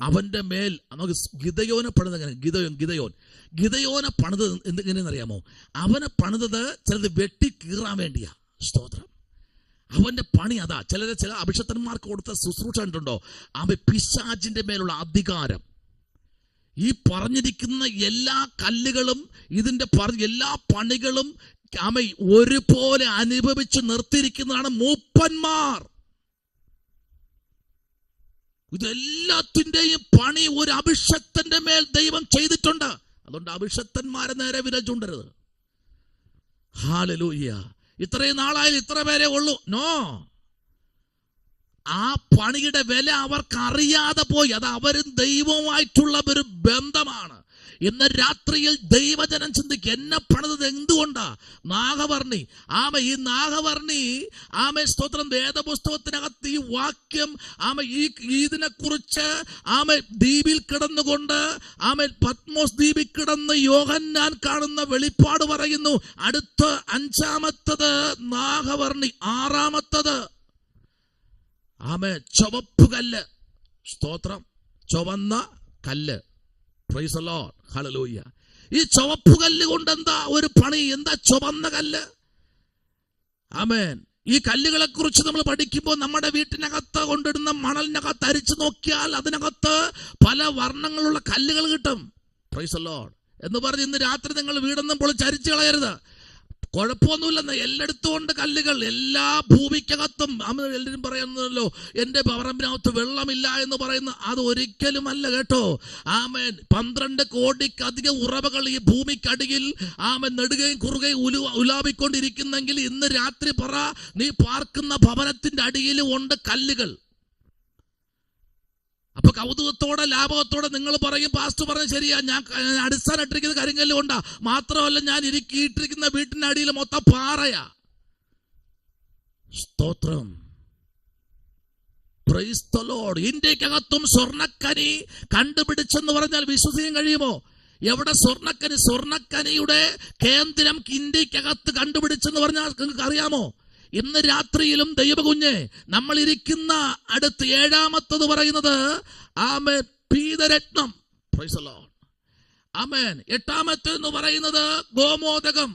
S1: അവന്റെ മേൽ നമുക്ക് ഗിദയോനെ പണിത് ഗിദയോനെ പണിത് എങ്ങനെയെന്നറിയാമോ? അവനെ പണിതത് ചിലത് വെട്ടി കീറാൻ വേണ്ടിയാ. സ്തോത്രം. അവന്റെ പണി അതാ. ചില അഭിഷക്തന്മാർക്ക് കൊടുത്ത ശുശ്രൂഷ കണ്ടിട്ടുണ്ടോ? അവൻ പിശാചിന്റെ മേലുള്ള അധികാരം. ഈ പറഞ്ഞിരിക്കുന്ന എല്ലാ കല്ലുകളും ഇതിന്റെ എല്ലാ പണികളും അവൻ ഒരുപോലെ അനുഭവിച്ച് നിർത്തിയിരിക്കുന്നതാണ് മൂപ്പന്മാർ. ഇതെല്ലാത്തിന്റെയും പണി ഒരു അഭിഷക്തന്റെ മേൽ ദൈവം ചെയ്തിട്ടുണ്ട്. അതുകൊണ്ട് അഭിഷക്തന്മാരെ നേരെ വിരൽ ചൂണ്ടരുത്. ഹല്ലേലൂയ. ഇത്രയും നാളായാലും ഇത്ര പേരെ ഉള്ളൂ. നോ, ആ പണിയുടെ വില അവർക്ക് അറിയാതെ പോയി. അത് അവരും ദൈവവുമായിട്ടുള്ള ഒരു ബന്ധമാണ്. ഇന്ന് രാത്രിയിൽ ദൈവജനം ചിന്തിക്കുക, എന്നെ പണിതത് എന്തുകൊണ്ടാ? നാഗവർണി. ഈ നാഗവർണി സ്തോത്രം, വേദപുസ്തകത്തിനകത്ത് ഈ വാക്യം ഇതിനെ കുറിച്ച് ദ്വീപിൽ കിടന്നുകൊണ്ട് പത്മോസ് ദ്വീപിൽ കിടന്ന് യോഹന്നാൻ കാണുന്ന വെളിപ്പാട് പറയുന്നു. അടുത്ത അഞ്ചാമത്തത് നാഗവർണി. ആറാമത്തത് ചുവപ്പ് കല്ല്. സ്തോത്രം. ചുവന്ന കല്ല്. Price the Lord. ഹല്ലേലൂയ. ഈ ചുവപ്പ് കല്ല് കൊണ്ട് എന്താ ഒരു പണി? എന്താ ചുവന്ന കല്ല്? ആമേൻ. ഈ കല്ലുകളെ കുറിച്ച് നമ്മൾ പഠിക്കുമ്പോൾ നമ്മുടെ വീട്ടിനകത്ത് കൊണ്ടിടുന്ന മണലിനകത്ത് അരിച്ചു നോക്കിയാൽ അതിനകത്ത് പല വർണ്ണങ്ങളുള്ള കല്ലുകൾ കിട്ടും. Price the Lord. എന്ന് പറഞ്ഞ് ഇന്ന് രാത്രി നിങ്ങൾ വീടൊന്നും പൊളിച്ചരിച്ചു കളയരുത്. കുഴപ്പമൊന്നുമില്ലെന്ന്. എല്ലായിടത്തും ഉണ്ട് കല്ലുകൾ. എല്ലാ ഭൂമിക്കകത്തും. എല്ലാവരും പറയുന്നല്ലോ, എന്റെ പറമ്പിനകത്ത് വെള്ളമില്ല എന്ന് പറയുന്ന, അത് ഒരിക്കലും അല്ല കേട്ടോ. ആമേൻ. 12 കോടിക്കധികം ഉറവകൾ ഈ ഭൂമിക്കടിയിൽ നെടുകയും കുറുകയും ഉലാവിക്കൊണ്ടിരിക്കുന്നെങ്കിൽ ഇന്ന് രാത്രി പറ, നീ പാർക്കുന്ന ഭവനത്തിന്റെ അടിയിൽ ഉണ്ട് കല്ലുകൾ. അപ്പൊ കൗതുകത്തോടെ ലാഭത്തോടെ നിങ്ങൾ പറയും, പാസ്റ്റർ പറഞ്ഞ ശരിയാ, ഞാൻ അടിസ്ഥാനം ഇട്ടിരിക്കുന്ന കരിങ്കല്ല് കൊണ്ടാ. മാത്രമല്ല, ഞാൻ ഇട്ടിരിക്കുന്ന വീട്ടിന്റെ അടിയിൽ മൊത്തം പാറയാ. സ്തോത്രം. Praise the lord. ഇന്ത്യക്കകത്തും സ്വർണ്ണക്കനി കണ്ടുപിടിച്ചെന്ന് പറഞ്ഞാൽ വിശ്വസിക്കാൻ കഴിയുമോ? എവിടെ സ്വർണ്ണക്കനി? സ്വർണ്ണക്കനിയുടെ കേന്ദ്രം ഇന്ത്യക്കകത്ത് കണ്ടുപിടിച്ചെന്ന് പറഞ്ഞാൽ നിങ്ങൾക്ക് അറിയാമോ? ഇന്ന് രാത്രിയിലും ദൈവകുഞ്ഞെ നമ്മൾ ഇരിക്കുന്ന അടുത്ത് ഏഴാമത്തത് പറയുന്നത് പീതരത്നം. Praise the Lord. ആമേൻ. എട്ടാമത്തെന്ന് പറയുന്നത് ഗോമോദകം.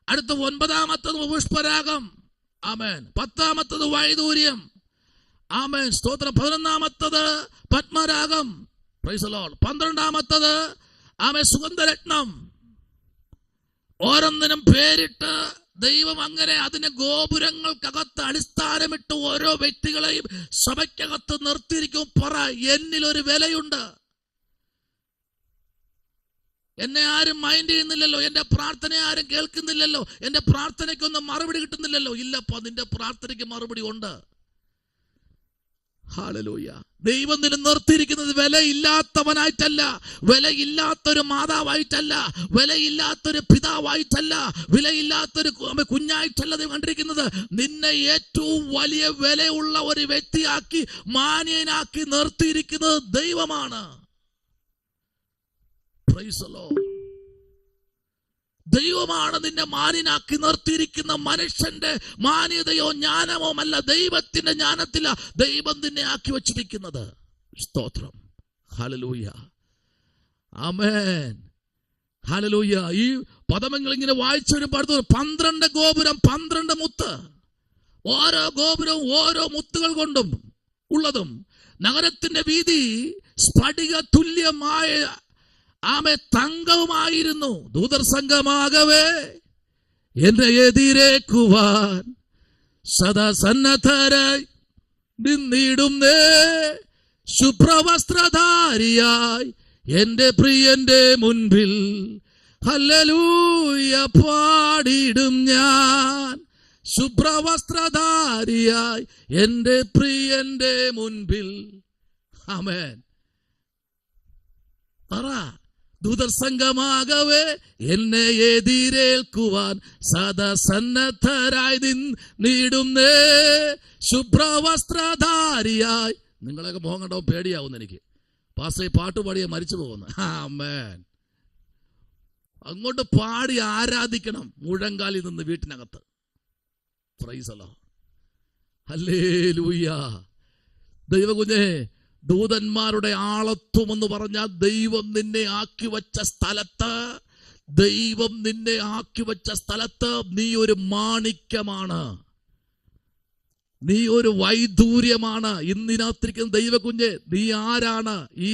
S1: അടുത്ത 9ാമത്തത് പുഷ്പരാഗം. ആമേൻ. 10ാമത്തത് വൈദൂര്യം. ആമേൻ. സ്തോത്രം. 11ാമത്തത് പത്മരാഗം. Praise the lord. 12ാമത്തത് സുഗന്ധരത്നം. ഓരോന്നിനും പേരിട്ട് ദൈവം അങ്ങനെ അതിന് ഗോപുരങ്ങൾക്കകത്ത് അടിസ്ഥാനമിട്ട് ഓരോ വ്യക്തികളെയും സഭയ്ക്കകത്ത് നിർത്തിയിരിക്കും. പറ, എന്നിലൊരു വിലയുണ്ട്. എന്നെ ആരും മൈൻഡ് ചെയ്യുന്നില്ലല്ലോ, എന്റെ പ്രാർത്ഥന ആരും കേൾക്കുന്നില്ലല്ലോ, എന്റെ പ്രാർത്ഥനയ്ക്കൊന്നും മറുപടി കിട്ടുന്നില്ലല്ലോ. ഇല്ലപ്പോ, നിന്റെ പ്രാർത്ഥനയ്ക്ക് മറുപടി ഉണ്ട്. ഹല്ലേലൂയ. ദൈവം നിന്നെ നിർത്തിയിരിക്കുന്നത് വിലയില്ലാത്തവനായിട്ടല്ല, വിലയില്ലാത്തൊരു മാതാവായിട്ടല്ല, വിലയില്ലാത്തൊരു പിതാവായിട്ടല്ല, വിലയില്ലാത്തൊരു കുഞ്ഞായിട്ടല്ല ദൈവം കണ്ടിരിക്കുന്നത്. നിന്നെ ഏറ്റവും വലിയ വിലയുള്ള ഒരു വ്യക്തിയാക്കി, മാന്യനാക്കി നിർത്തിയിരിക്കുന്നത് ദൈവമാണ്. Price the Lord. ദൈവമാണ് നിന്നെ മാന്യനാക്കി നിർത്തിയിരിക്കുന്ന. മനുഷ്യന്റെ മാന്യതയോ ജ്ഞാനമോ അല്ല, ദൈവത്തിന്റെ ജ്ഞാനത്തില ദൈവം നിന്നെ ആക്കി വച്ചിരിക്കുന്നത്. സ്തോത്രം. ഹല്ലേലൂയ. ആമേൻ. ഹല്ലേലൂയ. ഈ പദങ്ങൾ ഇങ്ങനെ വായിച്ചു വരുമ്പോൾ 12 ഗോപുരം, 12 മുത്ത്. ഓരോ ഗോപുരവും ഓരോ മുത്തുകൾ കൊണ്ടും ഉള്ളതും. നഗരത്തിന്റെ വീതി സ്ഫടിക തുല്യമായ തങ്കവുമായിരുന്നു. ദൂതർ സംഘമാകവേ എന്നെ എതിരേക്കുവാൻ സദാ സന്നദ്ധരായി നിന്നിടുന്നേ. ശുഭ്രവസ്ത്രധാരിയായി എന്റെ പ്രിയന്റെ മുൻപിൽ ഹല്ലേലൂയ പാടിയിടും ഞാൻ. ശുഭ്രവസ്ത്രധാരിയായി എന്റെ പ്രിയന്റെ മുൻപിൽ. ആമേൻ. പറ, ദൂതർ സംഘമാകവേ എന്നെ എതിരേൽക്കുവാൻ സദാ സന്നദ്ധരായി നിന്നിടുന്നേ. ശുഭ്രവസ്ത്രധാരിയായി. നിങ്ങളൊക്കെ മോഹം കണ്ടോ പേടിയാവുന്നു എനിക്ക്. പാസ്റ്റേ പാട്ട് പാടിയെ മരിച്ചു പോകുന്നു. ആമേൻ. അങ്ങോട്ട് പാടി ആരാധിക്കണം മുഴങ്കാലിൽ നിന്ന് വീട്ടിനകത്ത്. Price the Lord. ഹല്ലേലൂയ. ദൈവകുഞ്ഞേ, ദൂതന്മാരുടെ ആളത്വം എന്ന് പറഞ്ഞാൽ ദൈവം നിന്നെ ആക്കി വച്ച സ്ഥലത്ത്, ദൈവം നിന്നെ ആക്കി വച്ച സ്ഥലത്ത് നീ ഒരു മാണിക്യമാണ്, നീ ഒരു വൈദൂര്യമാണ്. ഇന്നിനകത്തിരിക്കുന്ന ദൈവകുഞ്ഞ്, നീ ആരാണ്? ഈ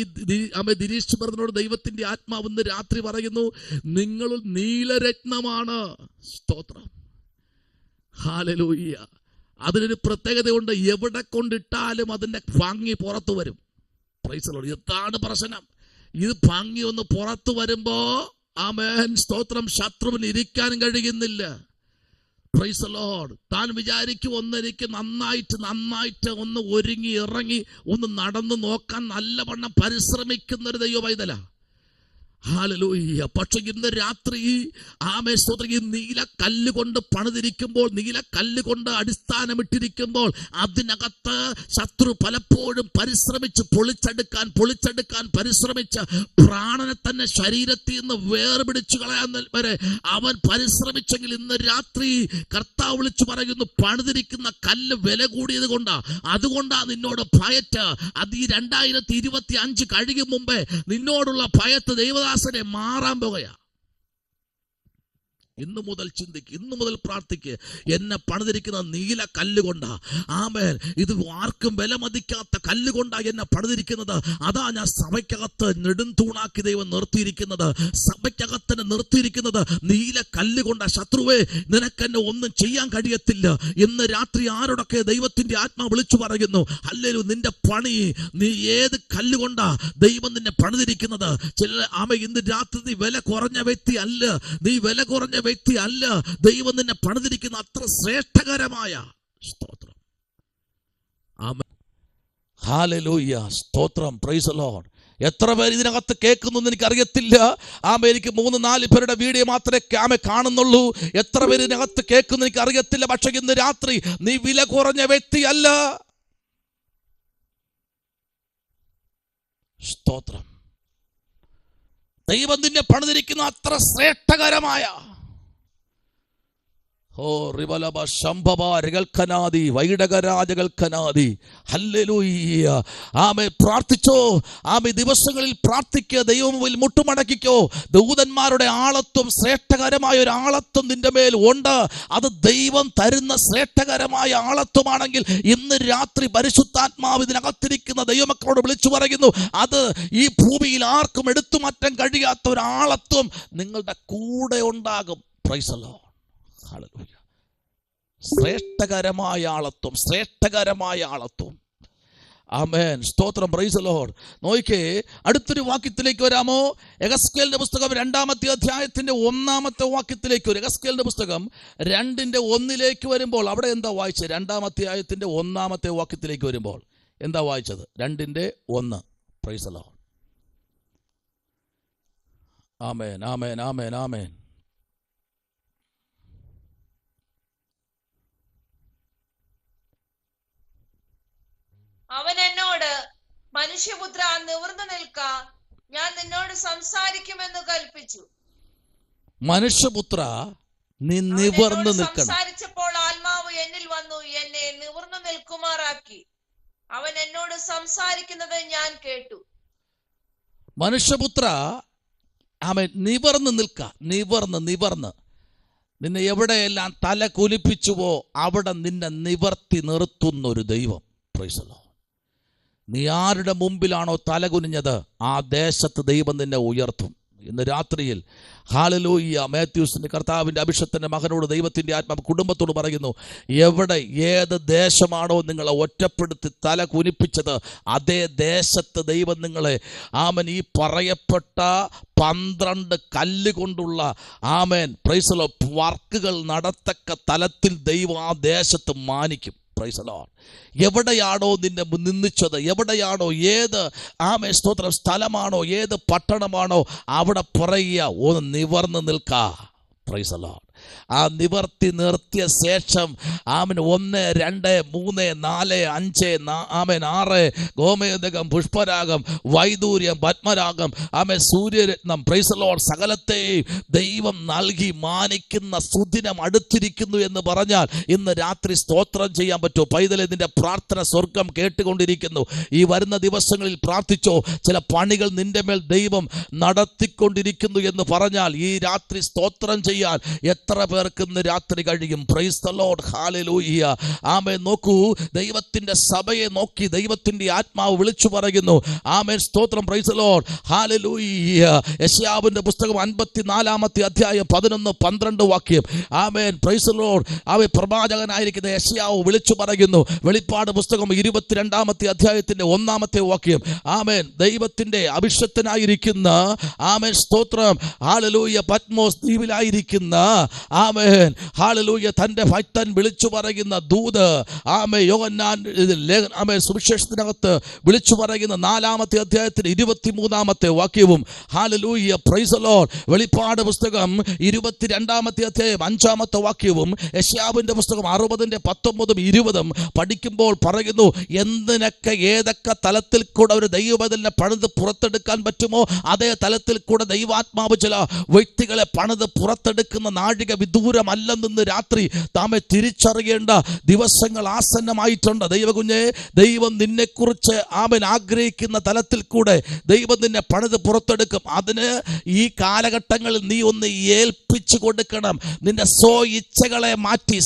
S1: ദിനേശ് പറഞ്ഞോട് ദൈവത്തിന്റെ ആത്മാവ് ഇന്ന് രാത്രി പറയുന്നു, നിങ്ങൾ നീലരത്നമാണ്. സ്തോത്രം. ഹല്ലേലൂയ. അതിനൊരു പ്രത്യേകതയുണ്ട്. എവിടെ കൊണ്ടിട്ടാലും അതിന്റെ ഭംഗി പുറത്തു വരും. Price the Lord. ഇതാണ് പ്രശ്നം. ഇത് ഭംഗി ഒന്ന് പുറത്തു വരുമ്പോ ആമേൻ സ്തോത്രം, ശത്രുവിന് ഇരിക്കാൻ കഴിയുന്നില്ല. Price the Lord. താൻ വിചാരിക്കും ഒന്നെനിക്ക് നന്നായിട്ട് ഒന്ന് ഒരുങ്ങി ഇറങ്ങി ഒന്ന് നടന്നു നോക്കാൻ നല്ലവണ്ണം പരിശ്രമിക്കുന്ന ഒരു ദൈവ പൈതലാ. ഹല്ലേലൂയ. പക്ഷെ ഇന്ന് രാത്രി ആമേൻ സ്തോത്രം, ഈ നീല കല്ലുകൊണ്ട് പണിതിരിക്കുമ്പോൾ, നീല കല്ലുകൊണ്ട് അടിസ്ഥാനമിട്ടിരിക്കുമ്പോൾ അതിനകത്ത് ശത്രു പലപ്പോഴും പരിശ്രമിച്ച് പൊളിച്ചെടുക്കാൻ പരിശ്രമിച്ച് പ്രാണനെ തന്നെ ശരീരത്തിൽ നിന്ന് വേർപിടിച്ചു കളയാൻ വരെ അവൻ പരിശ്രമിച്ചെങ്കിൽ ഇന്ന് രാത്രി കർത്താവ് വിളിച്ചു പറയുന്നു, പണിതിരിക്കുന്ന കല്ല് വില കൂടിയത് കൊണ്ടാ. അതുകൊണ്ടാ നിന്നോട് ഭയറ്റ്. അത് ഈ 2025 കഴിയും മുമ്പേ നിന്നോടുള്ള ഭയത്ത് ദൈവദാസനെ മാറാൻ പോകുകയാ. ഇന്നു മുതൽ ചിന്തിക്ക്, ഇന്നു മുതൽ പ്രാർത്ഥിക്ക്. എന്നെ പണിതിരിക്കുന്ന നീല കല്ലുകൊണ്ടാ. ആമേൻ. ഇത് ആർക്കും വിലമതിക്കാത്ത കല്ലുകൊണ്ടാ എന്നെ പണിതിരിക്കുന്നത്. അതാ ഞാൻ സഭയ്ക്കകത്ത് നെടുംതൂണാക്കി ദൈവം നിർത്തിയിരിക്കുന്നത്. സഭയ്ക്കകത്ത് നിർത്തിയിരിക്കുന്നത് നീല കല്ലുകൊണ്ടാ. ശത്രുവേ, നിനക്കെന്നെ ഒന്നും ചെയ്യാൻ കഴിയത്തില്ല. ഇന്ന് രാത്രി ആരോടൊക്കെ ദൈവത്തിന്റെ ആത്മാ വിളിച്ചു പറയുന്നു, ഹല്ലേലൂയ, നിന്റെ പണി നീ ഏത് കല്ലുകൊണ്ടാ ദൈവം നിന്നെ പണിതിരിക്കുന്നത്. ചില ഇന്ന് രാത്രി നീ വില കുറഞ്ഞ വ്യക്തി അല്ല, നീ വില കുറഞ്ഞ വ്യക്തി അല്ല. ദൈവം നിന്നെ പണിതിരിക്കുന്ന അത്ര ശ്രേഷ്ഠകരമായ. സ്തോത്രം. ആമേൻ. ഹല്ലേലൂയ. സ്തോത്രം. Praise the Lord. എത്ര പേര് ഇതിനകത്ത് കേൾക്കുന്നു എനിക്ക് അറിയത്തില്ല. എനിക്ക് 3-4 പേരുടെ വീഡിയോ മാത്രമേ കാണുന്നുള്ളൂ. എത്ര പേര് ഇതിനകത്ത് കേൾക്കുന്നു എനിക്ക് അറിയത്തില്ല. പക്ഷെ ഇന്ന് രാത്രി നീ വില കുറഞ്ഞ വ്യക്തി അല്ല. സ്തോത്രം. ദൈവം നിന്നെ പണിതിരിക്കുന്ന അത്ര ശ്രേഷ്ഠകരമായ. ഓ റിവലബ ശംഭവ രകൽക്കനാദി വൈഡകരാജകൽക്കനാദി. ഹല്ലേലൂയ. ആമേ. പ്രാർത്ഥിച്ചോ. ആമേ. ദിവസങ്ങളിൽ പ്രാർത്ഥിക്കുക. ദൈവമുമ്പിൽ മുട്ടുമടക്കിക്കോ. ദൂതന്മാരുടെ ആളത്വം, ശ്രേഷ്ഠകരമായ ഒരു ആളത്വം നിന്റെ മേൽ ഉണ്ട്. അത് ദൈവം തരുന്ന ശ്രേഷ്ഠകരമായ ആളത്വമാണെങ്കിൽ ഇന്ന് രാത്രി പരിശുദ്ധാത്മാവ് ഇതിനകത്തിരിക്കുന്ന ദൈവമക്കളോട് വിളിച്ചു പറയുന്നു, അത് ഈ ഭൂമിയിൽ ആർക്കും എടുത്തു മാറ്റാൻ കഴിയാത്ത ഒരു ആളത്വം നിങ്ങളുടെ കൂടെ ഉണ്ടാകും. Price the Lord. ഹല്ലേലൂയ. ശ്രേഷ്ഠകരമായ ആളത്വം, ശ്രേഷ്ഠകരമായ ആളത്വം. ആമേൻ. സ്തോത്രം. Praise the Lord. നോക്കിക്കേ, അടുത്തൊരു വാക്യത്തിലേക്ക് വരാമോ? എഹെസ്കേലിന്റെ പുസ്തകം 2-ാമത്തെ അധ്യായത്തിന്റെ 1-ാമത്തെ വാക്യത്തിലേക്ക് വരും. എഹെസ്കേലിന്റെ പുസ്തകം 2:1 വരുമ്പോൾ അവിടെ എന്താ വായിച്ചത്? 2-ാമത്തെ അധ്യായത്തിന്റെ 1-ാമത്തെ വാക്യത്തിലേക്ക് വരുമ്പോൾ എന്താ വായിച്ചത്? 2:1. Praise the Lord. ആമേൻ, ആമേൻ, ആമേൻ, ആമേൻ.
S2: അവൻ എന്നോട്, മനുഷ്യപുത്ര, നിവർന്നു നിൽക്ക, ഞാൻ നിന്നോട് സംസാരിക്കുമെന്ന് കൽപ്പിച്ചു.
S1: മനുഷ്യപുത്ര, നീ നിവർന്നു നിൽക്കണം.
S2: സംസാരിച്ചപ്പോൾ ആത്മാവ് എന്നിൽ വന്നു എന്നെ നിവർന്നു നിൽക്കുമാറാക്കി. അവൻ എന്നോട് സംസാരിക്കുന്നത് ഞാൻ കേട്ടു.
S1: മനുഷ്യപുത്ര, അവൻ നിവർന്നു നിൽക്ക. നിവർന്ന് നിന്നെ എവിടെയെല്ലാം തല കുലിപ്പിച്ചുവോ അവിടെ നിന്നെ നിവർത്തി നിർത്തുന്നൊരു ദൈവം. Price the Lord. നീ ആരുടെ മുമ്പിലാണോ തലകുനിഞ്ഞത് ആ ദേശത്ത് ദൈവം നിന്നെ ഉയർത്തും. ഇന്ന് രാത്രിയിൽ ഹല്ലേലൂയ മാത്യൂസിന്റെ കർത്താവിൻ്റെ അഭിഷേകത്തിൻ്റെ മകനോട് ദൈവത്തിൻ്റെ ആത്മാവ് കുടുംബത്തോട് പറയുന്നു, എവിടെ ഏത് ദേശമാണോ നിങ്ങളെ ഒറ്റപ്പെടുത്തി തല കുനിപ്പിച്ചത്, അതേ ദേശത്ത് ദൈവം നിങ്ങളെ ഈ പറയപ്പെട്ട 12 കല്ല് കൊണ്ടുള്ള പ്രൈസ് ദി ലോർഡ് വർക്കുകൾ നടത്തക്ക തലത്തിൽ ദൈവം ആ ദേശത്ത് മാനിക്കും. Price the Lord. എവിടെയാണോ നിന്നെ നിന്ദിച്ചത്, എവിടെയാണോ ഏത് സ്തോത്രം സ്ഥലമാണോ ഏത് പട്ടണമാണോ അവിടെ പറയുക, ഒന്ന് നിവർന്ന് നിൽക്ക. Praise the lord. ആ നിവർത്തി നിർത്തിയ ശേഷം 1, 2, 3, 4, 5 6 ഗോമേതകം, പുഷ്പരാഗം, വൈദൂര്യം, പത്മരാഗം, സൂര്യരത്നം, പ്രൈസ് ദി ലോർഡ്, സകലത്തെയും ദൈവം നൽകി മാനിക്കുന്ന സുദിനം അടുത്തിരിക്കുന്നു എന്ന് പറഞ്ഞാൽ ഇന്ന് രാത്രി സ്തോത്രം ചെയ്യാൻ പറ്റുമോ? പൈതലെ, നിന്റെ പ്രാർത്ഥന സ്വർഗം കേട്ടുകൊണ്ടിരിക്കുന്നു. ഈ വരുന്ന ദിവസങ്ങളിൽ പ്രാർത്ഥിച്ചോ. ചില പണികൾ നിന്റെ മേൽ ദൈവം നടത്തിക്കൊണ്ടിരിക്കുന്നു എന്ന് പറഞ്ഞാൽ ഈ രാത്രി സ്തോത്രം ചെയ്യാൻ എത്ര പേർക്ക് ഇന്ന് രാത്രി കഴിയും? Price the Lord. ഹല്ലേലൂയ. ആമേൻ. നോക്കൂ, ദൈവത്തിന്റെ സഭയെ നോക്കി ദൈവത്തിന്റെ ആത്മാവ് വിളിച്ചു പറയുന്നു. ആമേൻ. സ്തോത്രം. Praise the Lord. ഹല്ലേലൂയ. യെശയ്യാവിന്റെ പുസ്തകം 54-ാമത്തെ അധ്യായം 11-12 വാക്യം. ആമേൻ. Praise the lord. പ്രവാചകനായിരിക്കുന്ന യെശയ്യാവ് വിളിച്ചു പറയുന്നു. വെളിപ്പാട് പുസ്തകം 22-ാമത്തെ അധ്യായത്തിന്റെ 1-ാമത്തെ വാക്യം. ആമേൻ. ദൈവത്തിന്റെ അഭിഷക്തനായിരിക്കുന്ന സ്തോത്രം ഹല്ലേലൂയ പത്മോസ് ദ്വീപിലായിരിക്കുന്ന ഹല്ലേലൂയ തന്റെ ഭക്തൻ വിളിച്ചു പറയുന്ന ദൂത് യോഹന്നാൻ സുവിശേഷത്തിനകത്ത് വിളിച്ചു പറയുന്ന 4-ാമത്തെ അധ്യായത്തിൽ 23-ാമത്തെ വാക്യവും. ഹല്ലേലൂയ. Praise the Lord. വെളിപ്പാട് പുസ്തകം 22-ാമത്തെ അധ്യായം 5-ാമത്തെ വാക്യവും യെശയ്യാവിന്റെ പുസ്തകം 60-19-20 പഠിക്കുമ്പോൾ പറയുന്നു, എന്തിനൊക്കെ ഏതൊക്കെ തലത്തിൽ കൂടെ ഒരു ദൈവബദലിനെ പണിത് പുറത്തെടുക്കാൻ പറ്റുമോ അതേ തലത്തിൽ കൂടെ ദൈവാത്മാവ് ചില വ്യക്തികളെ പണിത് പുറത്തെടുക്കുന്ന നാഴിക വിദൂരമല്ലെന്ന് രാത്രി താമെ തിരിച്ചറിയേണ്ട ദിവസങ്ങൾ ആസന്നമായിട്ടുണ്ട്. ദൈവകുഞ്ഞെ, ദൈവം നിന്നെക്കുറിച്ച് ആഗ്രഹിക്കുന്ന തലത്തിൽ കൂടെ ദൈവം നിന്നെ പണിത് പുറത്തെടുക്കും. അതിന് ഈ കാലഘട്ടങ്ങളിൽ നീ ഒന്ന് ഏൽപ്പിച്ചു കൊടുക്കണം. നിന്റെ ഇച്ഛകളെ മാറ്റി,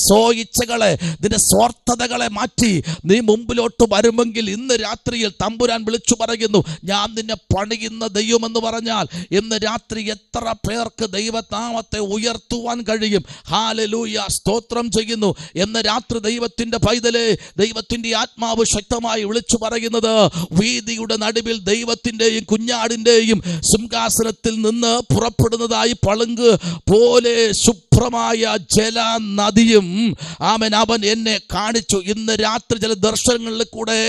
S1: ഇച്ഛകളെ, നിന്റെ സ്വാർത്ഥതകളെ മാറ്റി നീ മുമ്പിലോട്ട് വരുമെങ്കിൽ ഇന്ന് രാത്രിയിൽ തമ്പുരാൻ വിളിച്ചു പറയുന്നു, ഞാൻ നിന്നെ പണിയുന്ന ദൈവമെന്ന് പറഞ്ഞാൽ ഇന്ന് രാത്രി എത്ര പേർക്ക് ദൈവനാമത്തെ ഉയർത്തുവാൻ കഴിയും? ഹല്ലേലൂയ. സ്തോത്രം ചെയ്യുന്നു. എന്ന് രാത്രി ദൈവത്തിന്റെ പൈതലേ, ദൈവത്തിന്റെ ആത്മാവ് ശക്തമായി വിളിച്ചു പറയുന്നത്, വീതിയുടെ നടുവിൽ ദൈവത്തിന്റെയും കുഞ്ഞാടിന്റെയും സിംഹാസനത്തിൽ നിന്ന് പുറപ്പെടുന്നതായി പളുങ്ക് പോലെ ശുഭ്രമായ ജല നദിയും അവൻ എന്നെ കാണിച്ചു. ഇന്ന് രാത്രി ചില ദർശനങ്ങളിൽ കൂടെ